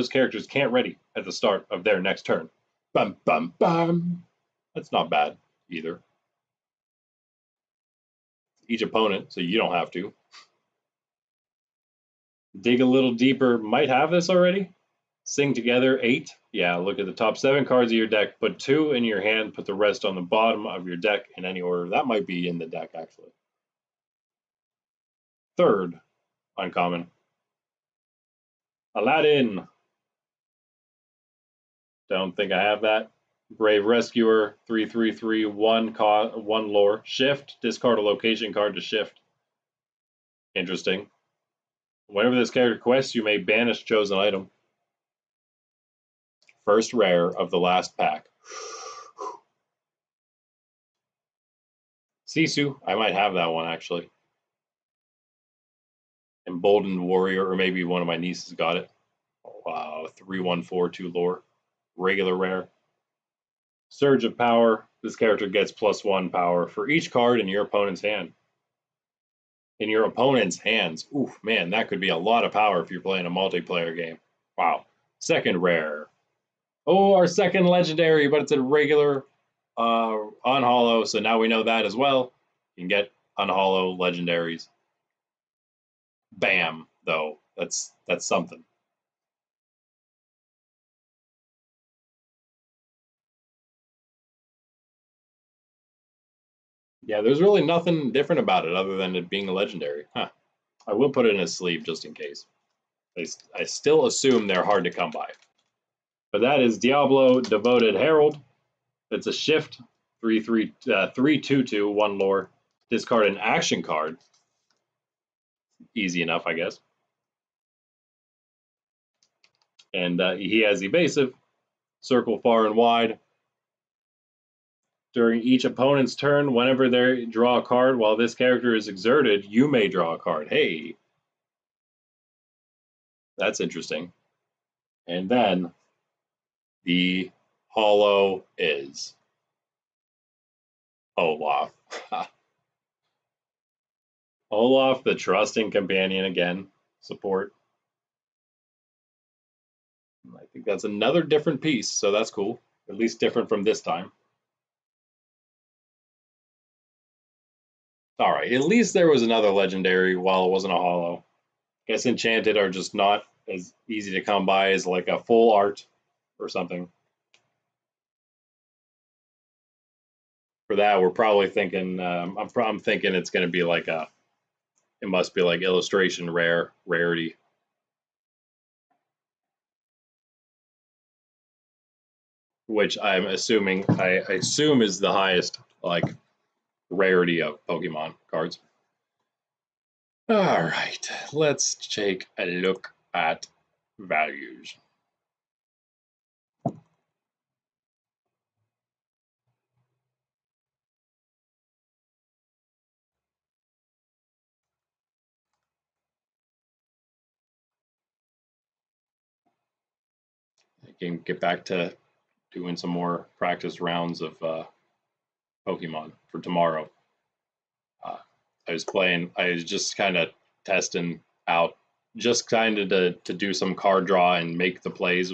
characters can't ready at the start of their next turn. Bum bum bum. That's not bad either. Each opponent, so you don't have to. Dig a little deeper. Might have this already. Sing together, 8. Yeah, look at the top 7 cards of your deck, put 2 in your hand, put the rest on the bottom of your deck in any order. That might be in the deck, actually. 3rd, uncommon. Aladdin. Don't think I have that. Brave Rescuer, 3/3/3, 1 lore. Shift, discard a location card to shift. Interesting. Whenever this character quests, you may banish chosen item. First rare of the last pack. Sisu, I might have that one actually. Emboldened Warrior, or maybe one of my nieces got it. Wow, 3/1/4/2 lore. Regular rare. Surge of Power. This character gets +1 power for each card in your opponent's hand. In your opponent's hands. Oof, man, that could be a lot of power if you're playing a multiplayer game. Wow. Second rare. Oh, our second legendary, but it's a regular unhollow, so now we know that as well. You can get unhollow legendaries. Bam, though. That's something. Yeah, there's really nothing different about it other than it being a legendary. Huh. I will put it in a sleeve just in case. I still assume they're hard to come by. But that is Diablo Devoted Herald. It's a shift, 3/2/2, 1 lore. Discard an action card. Easy enough, I guess. And he has evasive, circle far and wide. During each opponent's turn, whenever they draw a card while this character is exerted, you may draw a card. Hey, that's interesting. And then the hollow is Olaf. Olaf, the trusting companion again, support. I think that's another different piece, so that's cool. At least different from this time. All right, at least there was another legendary while it wasn't a hollow. I guess enchanted are just not as easy to come by as like a full art or something. For that, we're probably thinking. I'm thinking it's going to be like a. It must be like illustration rarity. Which I'm assuming I assume is the highest like rarity of Pokemon cards. All right, let's take a look at values. I can get back to doing some more practice rounds of Pokemon for tomorrow. I was just kind of testing out, just kind of to do some card draw and make the plays.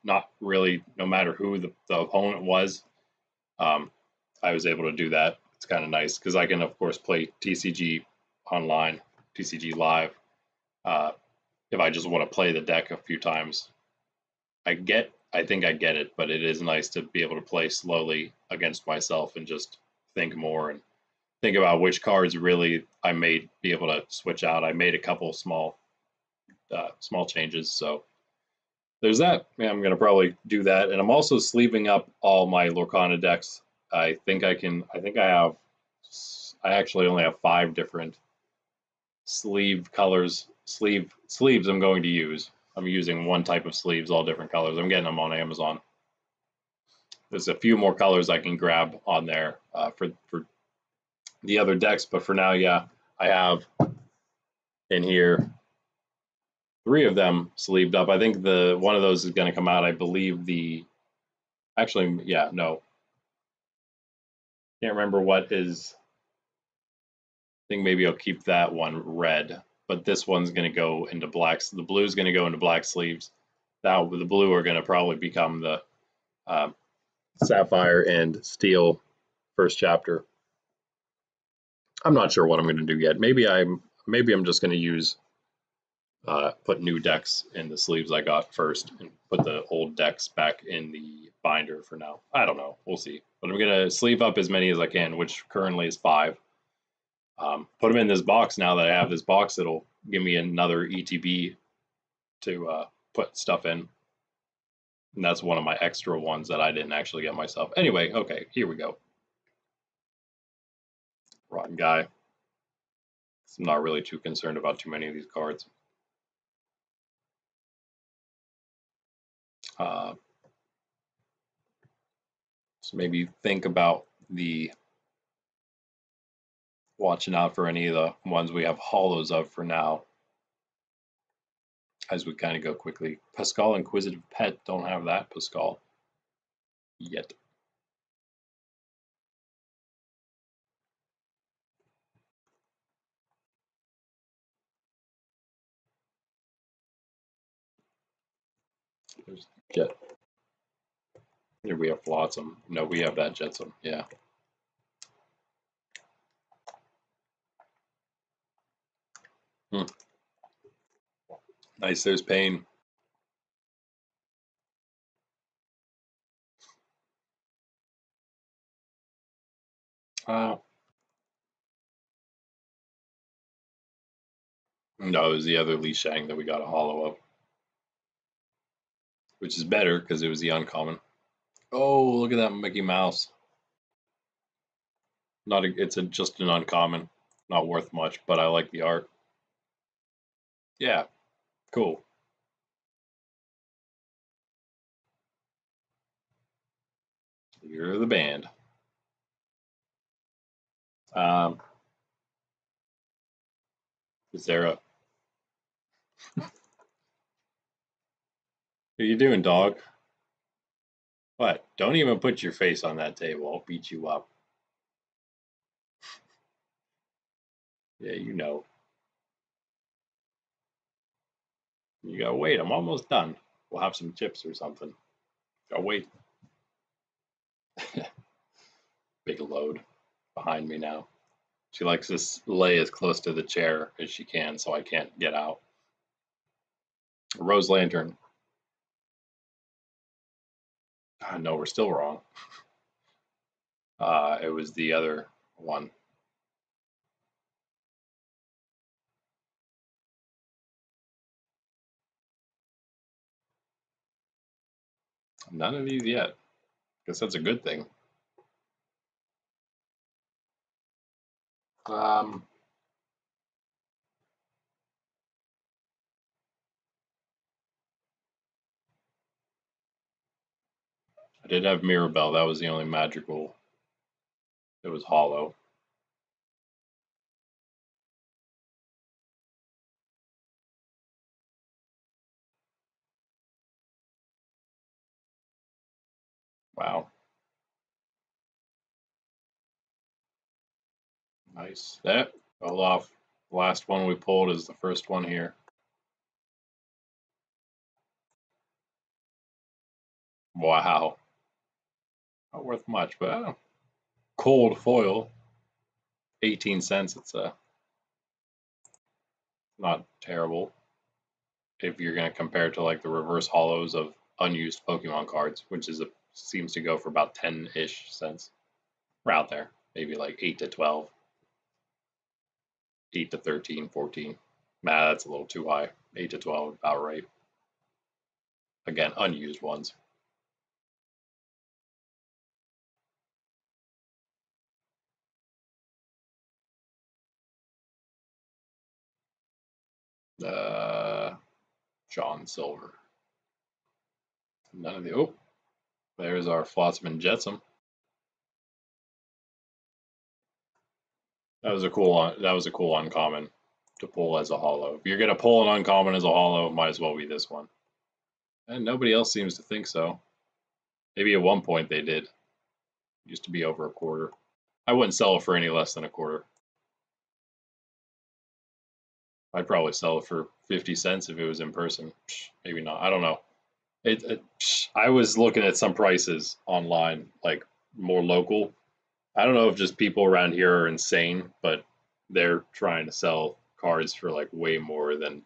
Not really, no matter who the opponent was. I was able to do that. It's kind of nice because I can, of course, play TCG online, TCG live. If I just want to play the deck a few times, I think I get it, but it is nice to be able to play slowly against myself and just think more and think about which cards really I may be able to switch out. I made a couple small changes, so there's that. Yeah, I'm gonna probably do that, and I'm also sleeving up all my Lorcana decks. I think I have. I actually only have 5 different sleeve colors. Sleeves I'm going to use. I'm using one type of sleeves, all different colors. I'm getting them on Amazon. There's a few more colors I can grab on there for the other decks, but for now, yeah, I have in here 3 of them sleeved up. I think one of those is going to come out. I believe actually, yeah, no, can't remember what is. I think maybe I'll keep that one red, but this one's going to go into blacks. The blue is going to go into black sleeves. Now the blue are going to probably become the sapphire and steel first chapter. I'm not sure what I'm going to do yet. Maybe I'm just going to use put new decks in the sleeves I got first and put the old decks back in the binder for now. I don't know. We'll see. But I'm going to sleeve up as many as I can, which currently is 5. Put them in this box now that I have this box. It'll give me another ETB to put stuff in. And that's one of my extra ones that I didn't actually get myself. Anyway, okay, here we go. Rotten guy. I'm not really too concerned about too many of these cards. So maybe think about the watching out for any of the ones we have hollows of for now as we kind of go quickly. Pascal Inquisitive Pet, don't have that Pascal yet. There's Jet. Here we have Flotsam. No, we have that Jetsam. Yeah. Nice, there's Pain. No, it was the other Li Shang that we got a hollow of. Which is better because it was the uncommon. Oh, look at that Mickey Mouse. It's just an uncommon. Not worth much, but I like the art. Yeah, cool. You're the band. Is there a... What are you doing, dog? What? Don't even put your face on that table. I'll beat you up. Yeah, you know. You gotta wait. I'm almost done. We'll have some chips or something. Gotta wait. Big load behind me now. She likes to lay as close to the chair as she can so I can't get out. Rose Lantern. No, we're still wrong. It was the other one. None of these yet. Guess that's a good thing. I did have Mirabelle. That was the only magical. It was hollow. Wow. Nice. That fell off. The last one we pulled is the first one here. Wow. Not worth much, but cold foil. 18 cents. It's not terrible if you're going to compare it to like the reverse hollows of unused Pokemon cards, which seems to go for about 10-ish cents. Around there. Maybe like 8 to 12. 8 to 13, 14. Nah, that's a little too high. 8 to 12, about right. Again, unused ones. John Silver. None of the... Oh, there's our Flotsam and Jetsam. That was a cool uncommon to pull as a hollow. If you're gonna pull an uncommon as a hollow, it might as well be this one. And nobody else seems to think so. Maybe at one point they did. Used to be over a quarter. I wouldn't sell it for any less than a quarter. I'd probably sell it for 50 cents if it was in person. Maybe not. I don't know. I was looking at some prices online, like more local. I don't know if just people around here are insane, but they're trying to sell cards for like way more than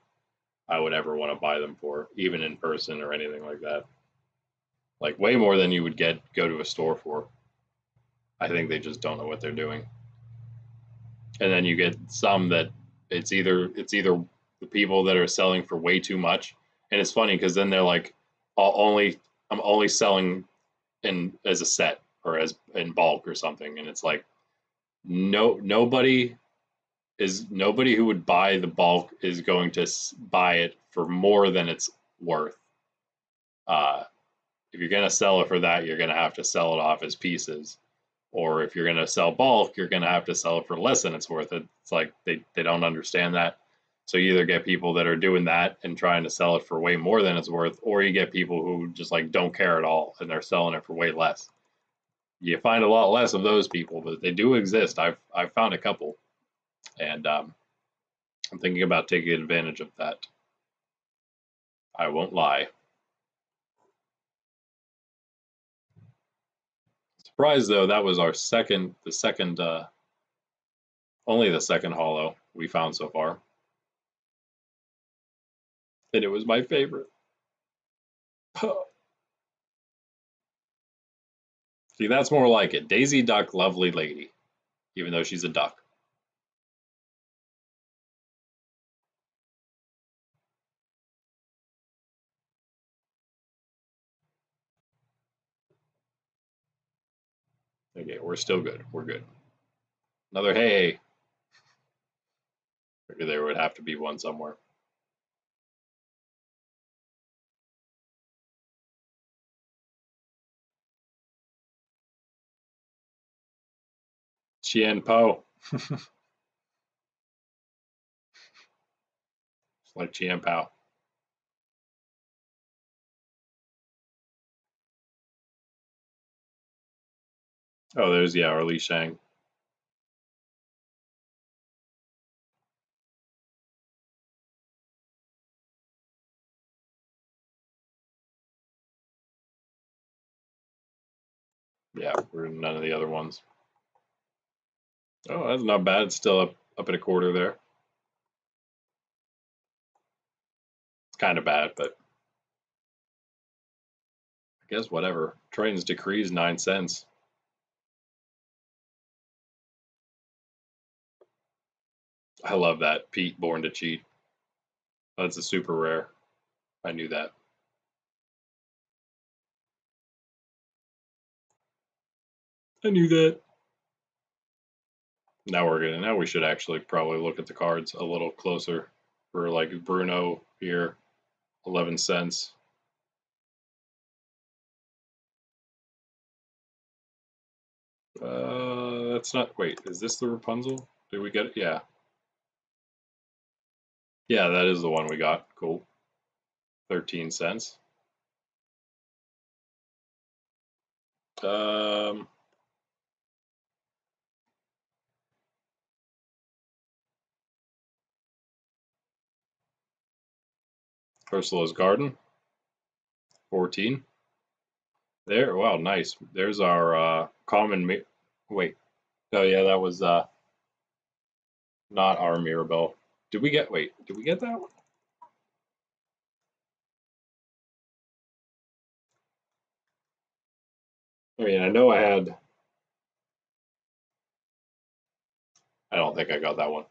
I would ever want to buy them for, even in person or anything like that. Like way more than you would go to a store for. I think they just don't know what they're doing. And then you get some that it's either the people that are selling for way too much, and it's funny because then they're like, I'm only selling in as a set or as in bulk or something, and it's like nobody who would buy the bulk is going to buy it for more than it's worth. If you're going to sell it for that, you're going to have to sell it off as pieces. Or if you're going to sell bulk, you're going to have to sell it for less than it's worth. It's like they don't understand that. So you either get people that are doing that and trying to sell it for way more than it's worth, or you get people who just like don't care at all and they're selling it for way less. You find a lot less of those people, but they do exist. I've found a couple, and I'm thinking about taking advantage of that. I won't lie. Surprised though, that was our only the second holo we found so far. And it was my favorite. See, that's more like it. Daisy Duck, lovely lady, even though she's a duck. Okay, we're still good. We're good. Another hey. There would have to be one somewhere. Chien Po. It's like Chien Pao. Oh, there's, yeah, or Li Shang. Yeah, we're none of the other ones. Oh, that's not bad. It's still up at a quarter there. It's kind of bad, but I guess whatever. Train's decrees 9 cents. I love that. Pete, Born to Cheat. That's a super rare. I knew that. I knew that. Now we should actually probably look at the cards a little closer for like Bruno here, 11 cents. That's not, wait, is this the Rapunzel? Did we get it? Yeah. Yeah, that is the one we got. Cool. 13 cents. Ursula's Garden, 14. There, wow, nice. There's our common, wait. Oh yeah, that was not our Mirabelle. Did we get that one? I mean, I know I had, I don't think I got that one.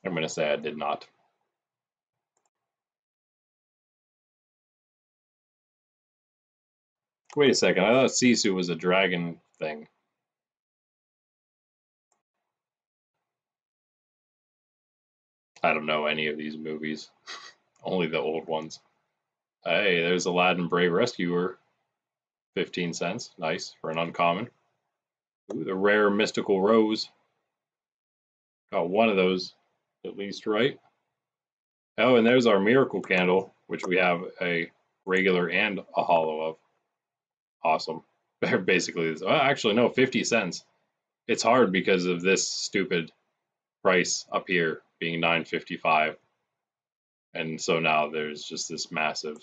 I'm going to say I did not. Wait a second, I thought Sisu was a dragon thing. I don't know any of these movies, only the old ones. Hey, there's Aladdin Brave Rescuer, 15 cents. Nice for an uncommon. Ooh, the rare mystical rose. Got one of those at least, right? Oh, and there's our miracle candle, which we have a regular and a hollow of. Awesome. Basically, actually, no, 50 cents. It's hard because of this stupid price up here being 9.55. And so now there's just this massive,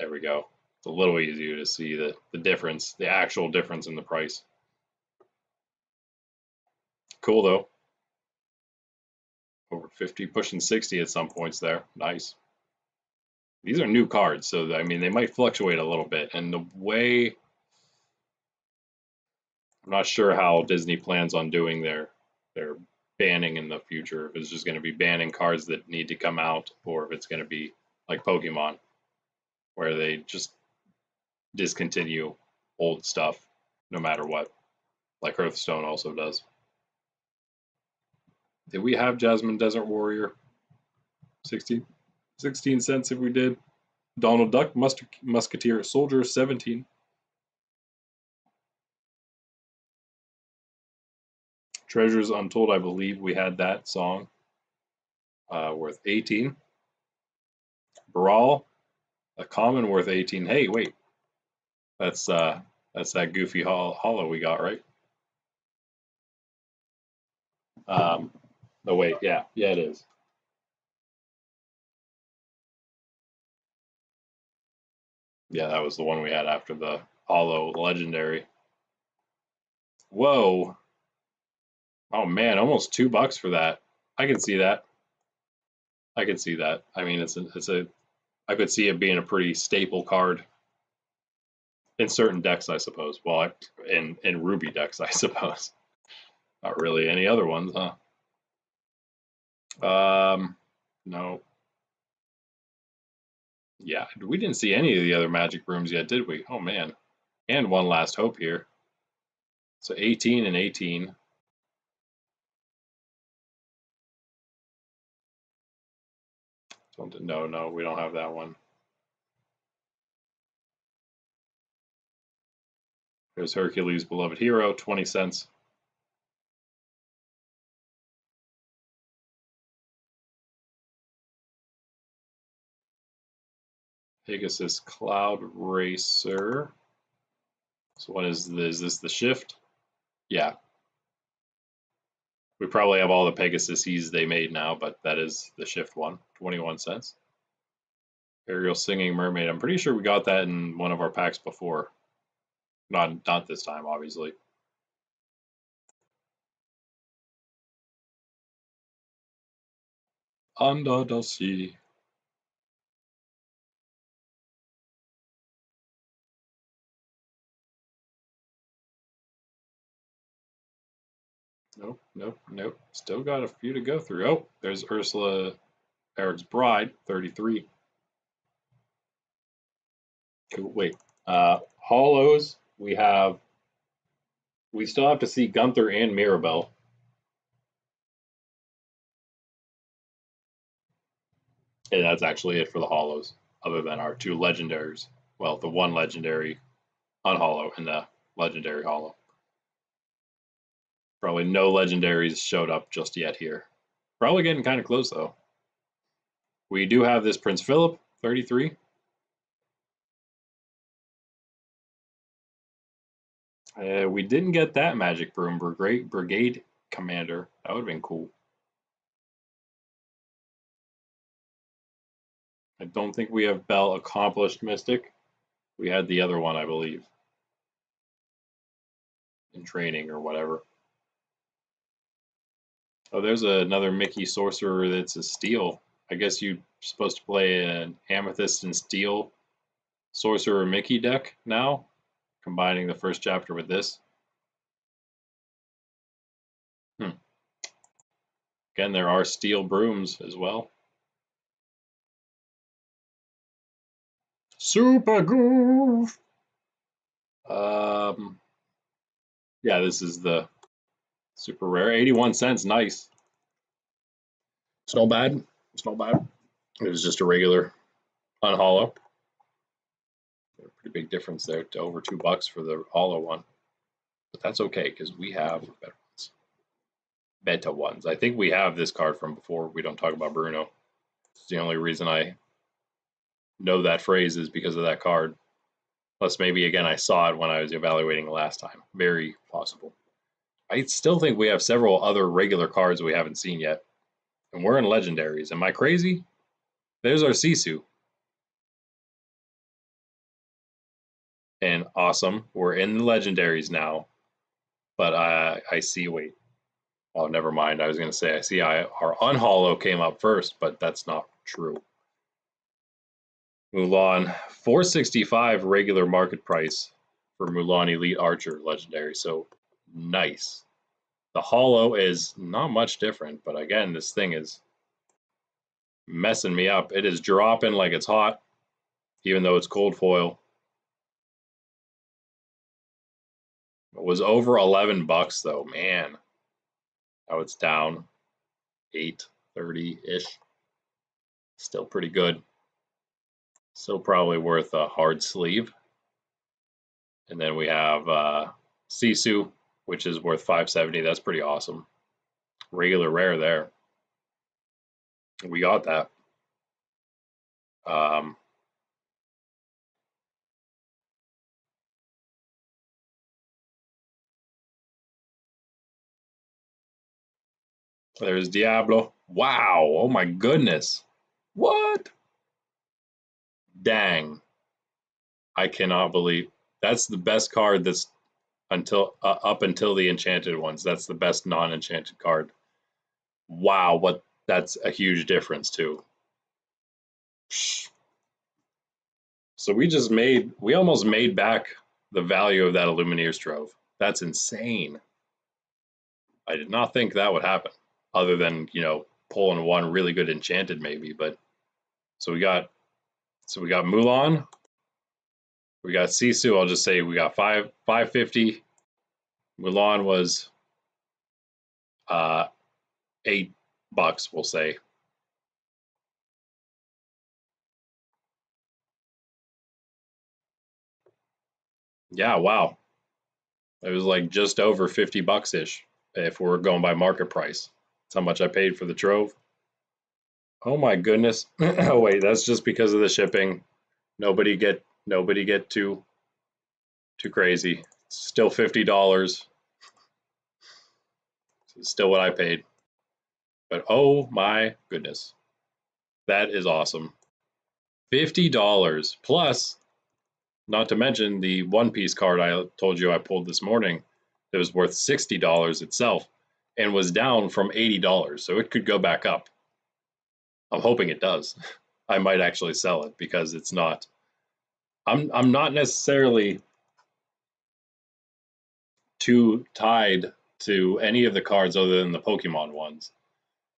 there we go. It's a little easier to see the difference, the actual difference in the price. Cool though. over 50, pushing 60 at some points there. Nice. These are new cards, so I mean they might fluctuate a little bit. And the way, I'm not sure how Disney plans on doing their banning in the future. If it's just going to be banning cards that need to come out, or if it's going to be like Pokemon, where they just discontinue old stuff no matter what, like Hearthstone also does. Did we have Jasmine Desert Warrior? 16 cents if we did. Donald Duck, Musketeer Soldier, 17. Treasures Untold, I believe we had that song, worth 18. Brawl, a common, worth 18. Hey, wait, that's that goofy hollow we got, right? Oh wait, yeah, it is. Yeah, that was the one we had after the hollow legendary. Whoa. Oh man, almost $2 for that. I can see that. I can see that. I mean, I could see it being a pretty staple card in certain decks, I suppose. Well, in Ruby decks, I suppose. Not really any other ones, huh? No. Yeah, we didn't see any of the other magic brooms yet, did we? Oh man. And one last hope here. So 18 and 18. No, we don't have that one. There's Hercules' Beloved Hero, 20 cents. Pegasus Cloud Racer. So what is this? Is this the shift? Yeah. We probably have all the Pegasuses they made now, but that is the shift one, 21 cents. Ariel Singing Mermaid. I'm pretty sure we got that in one of our packs before. Not this time, obviously. Under the sea. Nope. Still got a few to go through. Oh, there's Ursula, Eric's Bride, 33. Cool. Wait. Hollows, we still have to see Gunther and Mirabelle. And that's actually it for the hollows, other than our two legendaries. Well, the one legendary unhollow and the legendary hollow. Probably no legendaries showed up just yet here. Probably getting kind of close though. We do have this Prince Philip, 33. We didn't get that Magic Broom Brigade Commander. That would have been cool. I don't think we have Bell Accomplished Mystic. We had the other one, I believe, in training or whatever. Oh, there's another Mickey Sorcerer that's a steel. I guess you're supposed to play an Amethyst and Steel Sorcerer Mickey deck now, combining the first chapter with this. Again, there are steel brooms as well. Super Goof! Yeah, this is the super rare. 81 cents, nice. It's not bad. It was just a regular unhollow. Pretty big difference there to over $2 for the hollow one. But that's okay, because we have better ones. Beta ones. I think we have this card from before. We don't talk about Bruno. It's the only reason I know that phrase is because of that card. Plus, maybe, again, I saw it when I was evaluating last time. Very possible. I still think we have several other regular cards we haven't seen yet. And we're in legendaries. Am I crazy? There's our Sisu. And awesome. We're in the legendaries now. But I see, wait. Oh, never mind. I was going to say, I see our unhollow came up first, but that's not true. Mulan, 465 regular market price for Mulan Elite Archer Legendary. So nice. The hollow is not much different, but again, this thing is messing me up. It is dropping like it's hot, even though it's cold foil. It was over 11 bucks though, man. Now it's down 8.30-ish. Still pretty good. Still probably worth a hard sleeve. And then we have Sisu, which is worth 570. That's pretty awesome. Regular rare there. We got that. There's Diablo. Wow. Oh my goodness. What? Dang. I cannot believe that's the best card that's up until the enchanted ones. That's the best non-enchanted card. Wow, what that's a huge difference too. So we almost made back the value of that Illumineer's Trove. That's insane. I did not think that would happen, other than, pulling one really good enchanted maybe, but so we got Mulan, we got Sisu. I'll just say we got 550. Mulan was $8, we'll say. Yeah, wow. It was like just over 50 bucks ish if we're going by market price. That's how much I paid for the Trove. Oh my goodness. Oh wait, that's just because of the shipping. Nobody get too crazy. Still $50. It's still what I paid. But oh my goodness. That is awesome. $50 plus, not to mention the One Piece card I told you I pulled this morning that was worth $60 itself and was down from $80. So it could go back up. I'm hoping it does. I might actually sell it because it's not. I'm not necessarily too tied to any of the cards other than the Pokemon ones.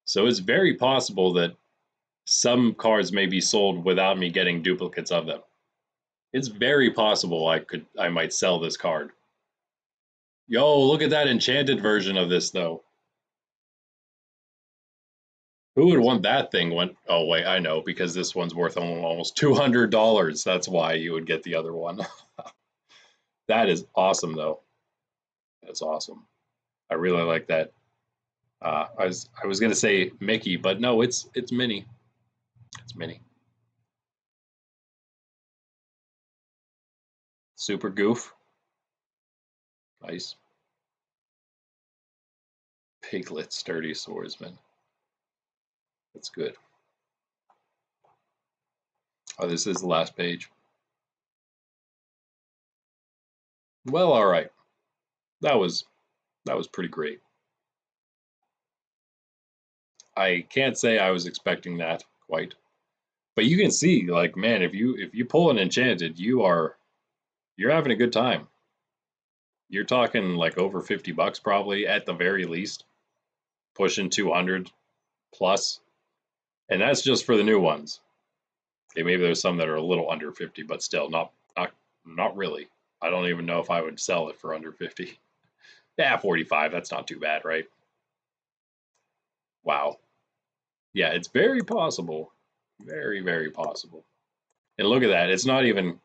So it's very possible that some cards may be sold without me getting duplicates of them. It's very possible I might sell this card. Yo, look at that enchanted version of this though. Who would want that thing when oh wait, I know, because this one's worth almost $200. That's why you would get the other one. That is awesome though. That's awesome. I really like that. I was gonna say Mickey, but no, it's Minnie. It's Minnie. Super Goof. Nice. Piglet Sturdy Swordsman. That's good. Oh, this is the last page. Well, all right. That was pretty great. I can't say I was expecting that quite. But you can see, like, man, if you pull an enchanted, you're having a good time. You're talking like over 50 bucks probably at the very least, pushing 200 plus. And that's just for the new ones. Okay, maybe there's some that are a little under 50, but still not really. I don't even know if I would sell it for under 50. Yeah, 45, that's not too bad, right? Wow. Yeah, it's very possible. Very, very possible. And look at that. It's not even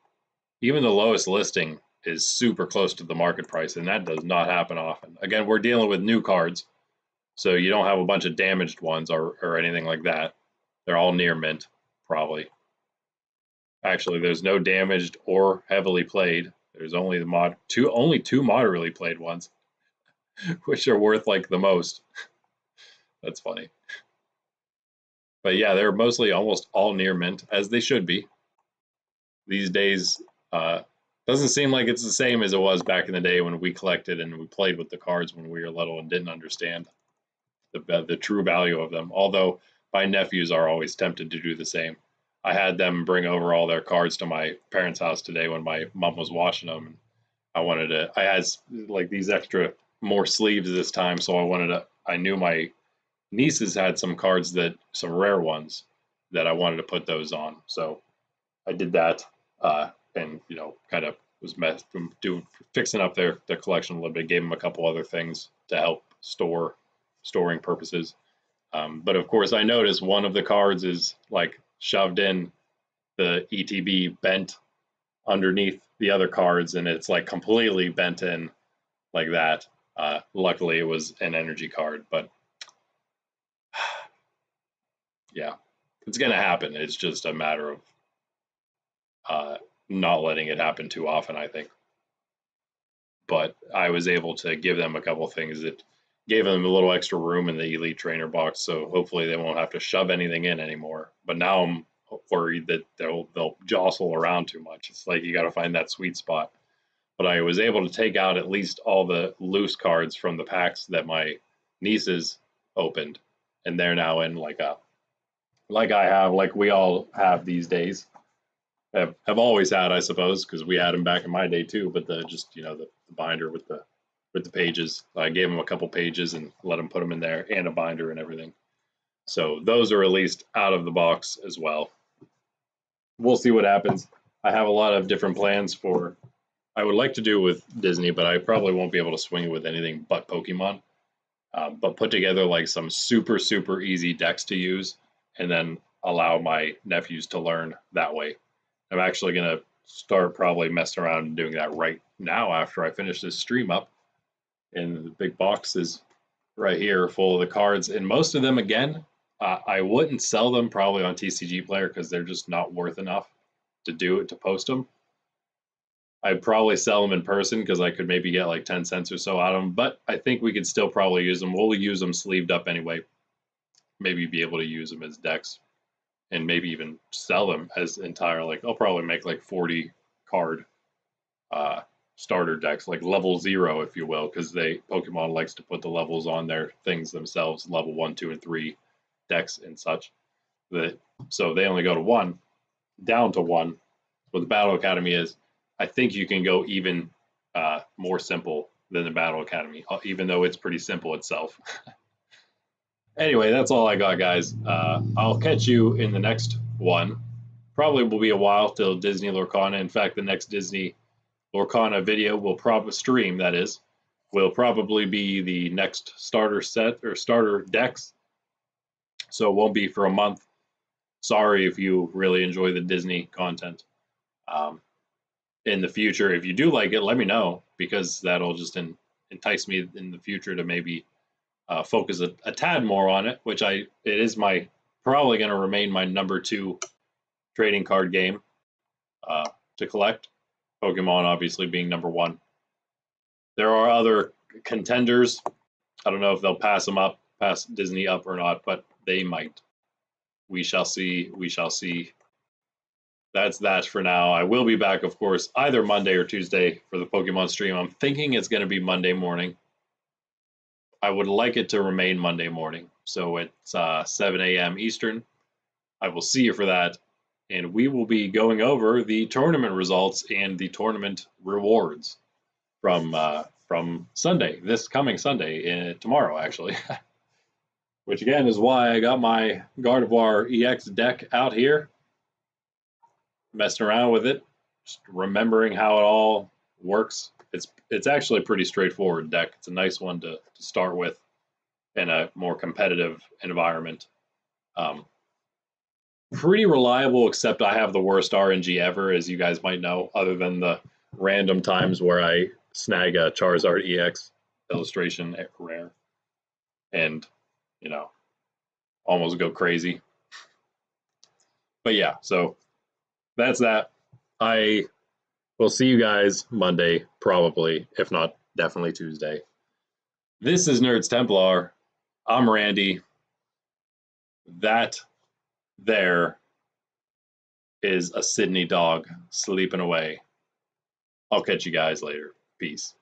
the lowest listing is super close to the market price, and that does not happen often. Again, we're dealing with new cards, so you don't have a bunch of damaged ones or anything like that. They're all near mint, probably. Actually, there's no damaged or heavily played. There's only only two moderately played ones, which are worth like the most. That's funny. But yeah, they're mostly almost all near mint, as they should be. These days, doesn't seem like it's the same as it was back in the day when we collected and we played with the cards when we were little and didn't understand. the true value of them. Although my nephews are always tempted to do the same. I had them bring over all their cards to my parents' house today when my mom was washing them. And I had like these extra more sleeves this time, so I knew my nieces had some cards some rare ones that I wanted to put those on. So I did that, and kind of was fixing up their collection a little bit. Gave them a couple other things to help storing purposes. But of course, I noticed one of the cards is like shoved in the ETB bent underneath the other cards, and it's like completely bent in like that. Luckily, it was an energy card, but yeah, it's going to happen. It's just a matter of not letting it happen too often, I think. But I was able to give them a couple of things that gave them a little extra room in the Elite Trainer box, so hopefully they won't have to shove anything in anymore. But now I'm worried that they'll jostle around too much. It's like you got to find that sweet spot. But I was able to take out at least all the loose cards from the packs that my nieces opened, and they're now in like we all have these days. Have always had, I suppose, because we had them back in my day too. But the binder with the pages, I gave them a couple pages and let them put them in there, and a binder and everything. So those are at least out of the box as well. We'll see what happens. I have a lot of different plans for. I would like to do with Disney, but I probably won't be able to swing it with anything but Pokemon. But put together like some super easy decks to use, and then allow my nephews to learn that way. I'm actually going to start probably messing around and doing that right now after I finish this stream up. And the big box is right here full of the cards. And most of them, again, I wouldn't sell them probably on TCG Player because they're just not worth enough to post them. I'd probably sell them in person because I could maybe get like 10 cents or so out of them. But I think we could still probably use them. We'll use them sleeved up anyway. Maybe be able to use them as decks. And maybe even sell them as entire, like I'll probably make like 40 card starter decks, like level 0, if you will, because Pokemon likes to put the levels on their things themselves, level 1, 2, and 3 decks and such. So they only go to 1, down to 1. What the Battle Academy is, I think you can go even more simple than the Battle Academy, even though it's pretty simple itself. Anyway, that's all I got, guys. I'll catch you in the next one. Probably will be a while till Disney Lorcana. In fact, the next Disney Lorcana video will probably stream, that is, will probably be the next starter set or starter decks. So it won't be for a month. Sorry if you really enjoy the Disney content. In the future, if you do like it, let me know, because that'll just entice me in the future to maybe focus a tad more on it, which it is probably going to remain my number 2 trading card game to collect. Pokemon obviously being number 1. There are other contenders. I don't know if they'll pass Disney up or not, but they might. We shall see. We shall see. That's that for now. I will be back, of course, either Monday or Tuesday for the Pokemon stream. I'm thinking it's going to be Monday morning. I would like it to remain Monday morning. So it's 7 a.m. Eastern. I will see you for that. And we will be going over the tournament results and the tournament rewards from Sunday, this coming Sunday, tomorrow, actually. Which, again, is why I got my Gardevoir EX deck out here. Messing around with it. Just remembering how it all works. It's actually a pretty straightforward deck. It's a nice one to start with in a more competitive environment. Pretty reliable, except I have the worst RNG ever, as you guys might know, other than the random times where I snag a Charizard EX illustration rare and, almost go crazy. But yeah, so that's that. I will see you guys Monday, probably, if not definitely Tuesday. This is Nerds Templar. I'm Randy. That there is a Sydney dog sleeping away. I'll catch you guys later. Peace.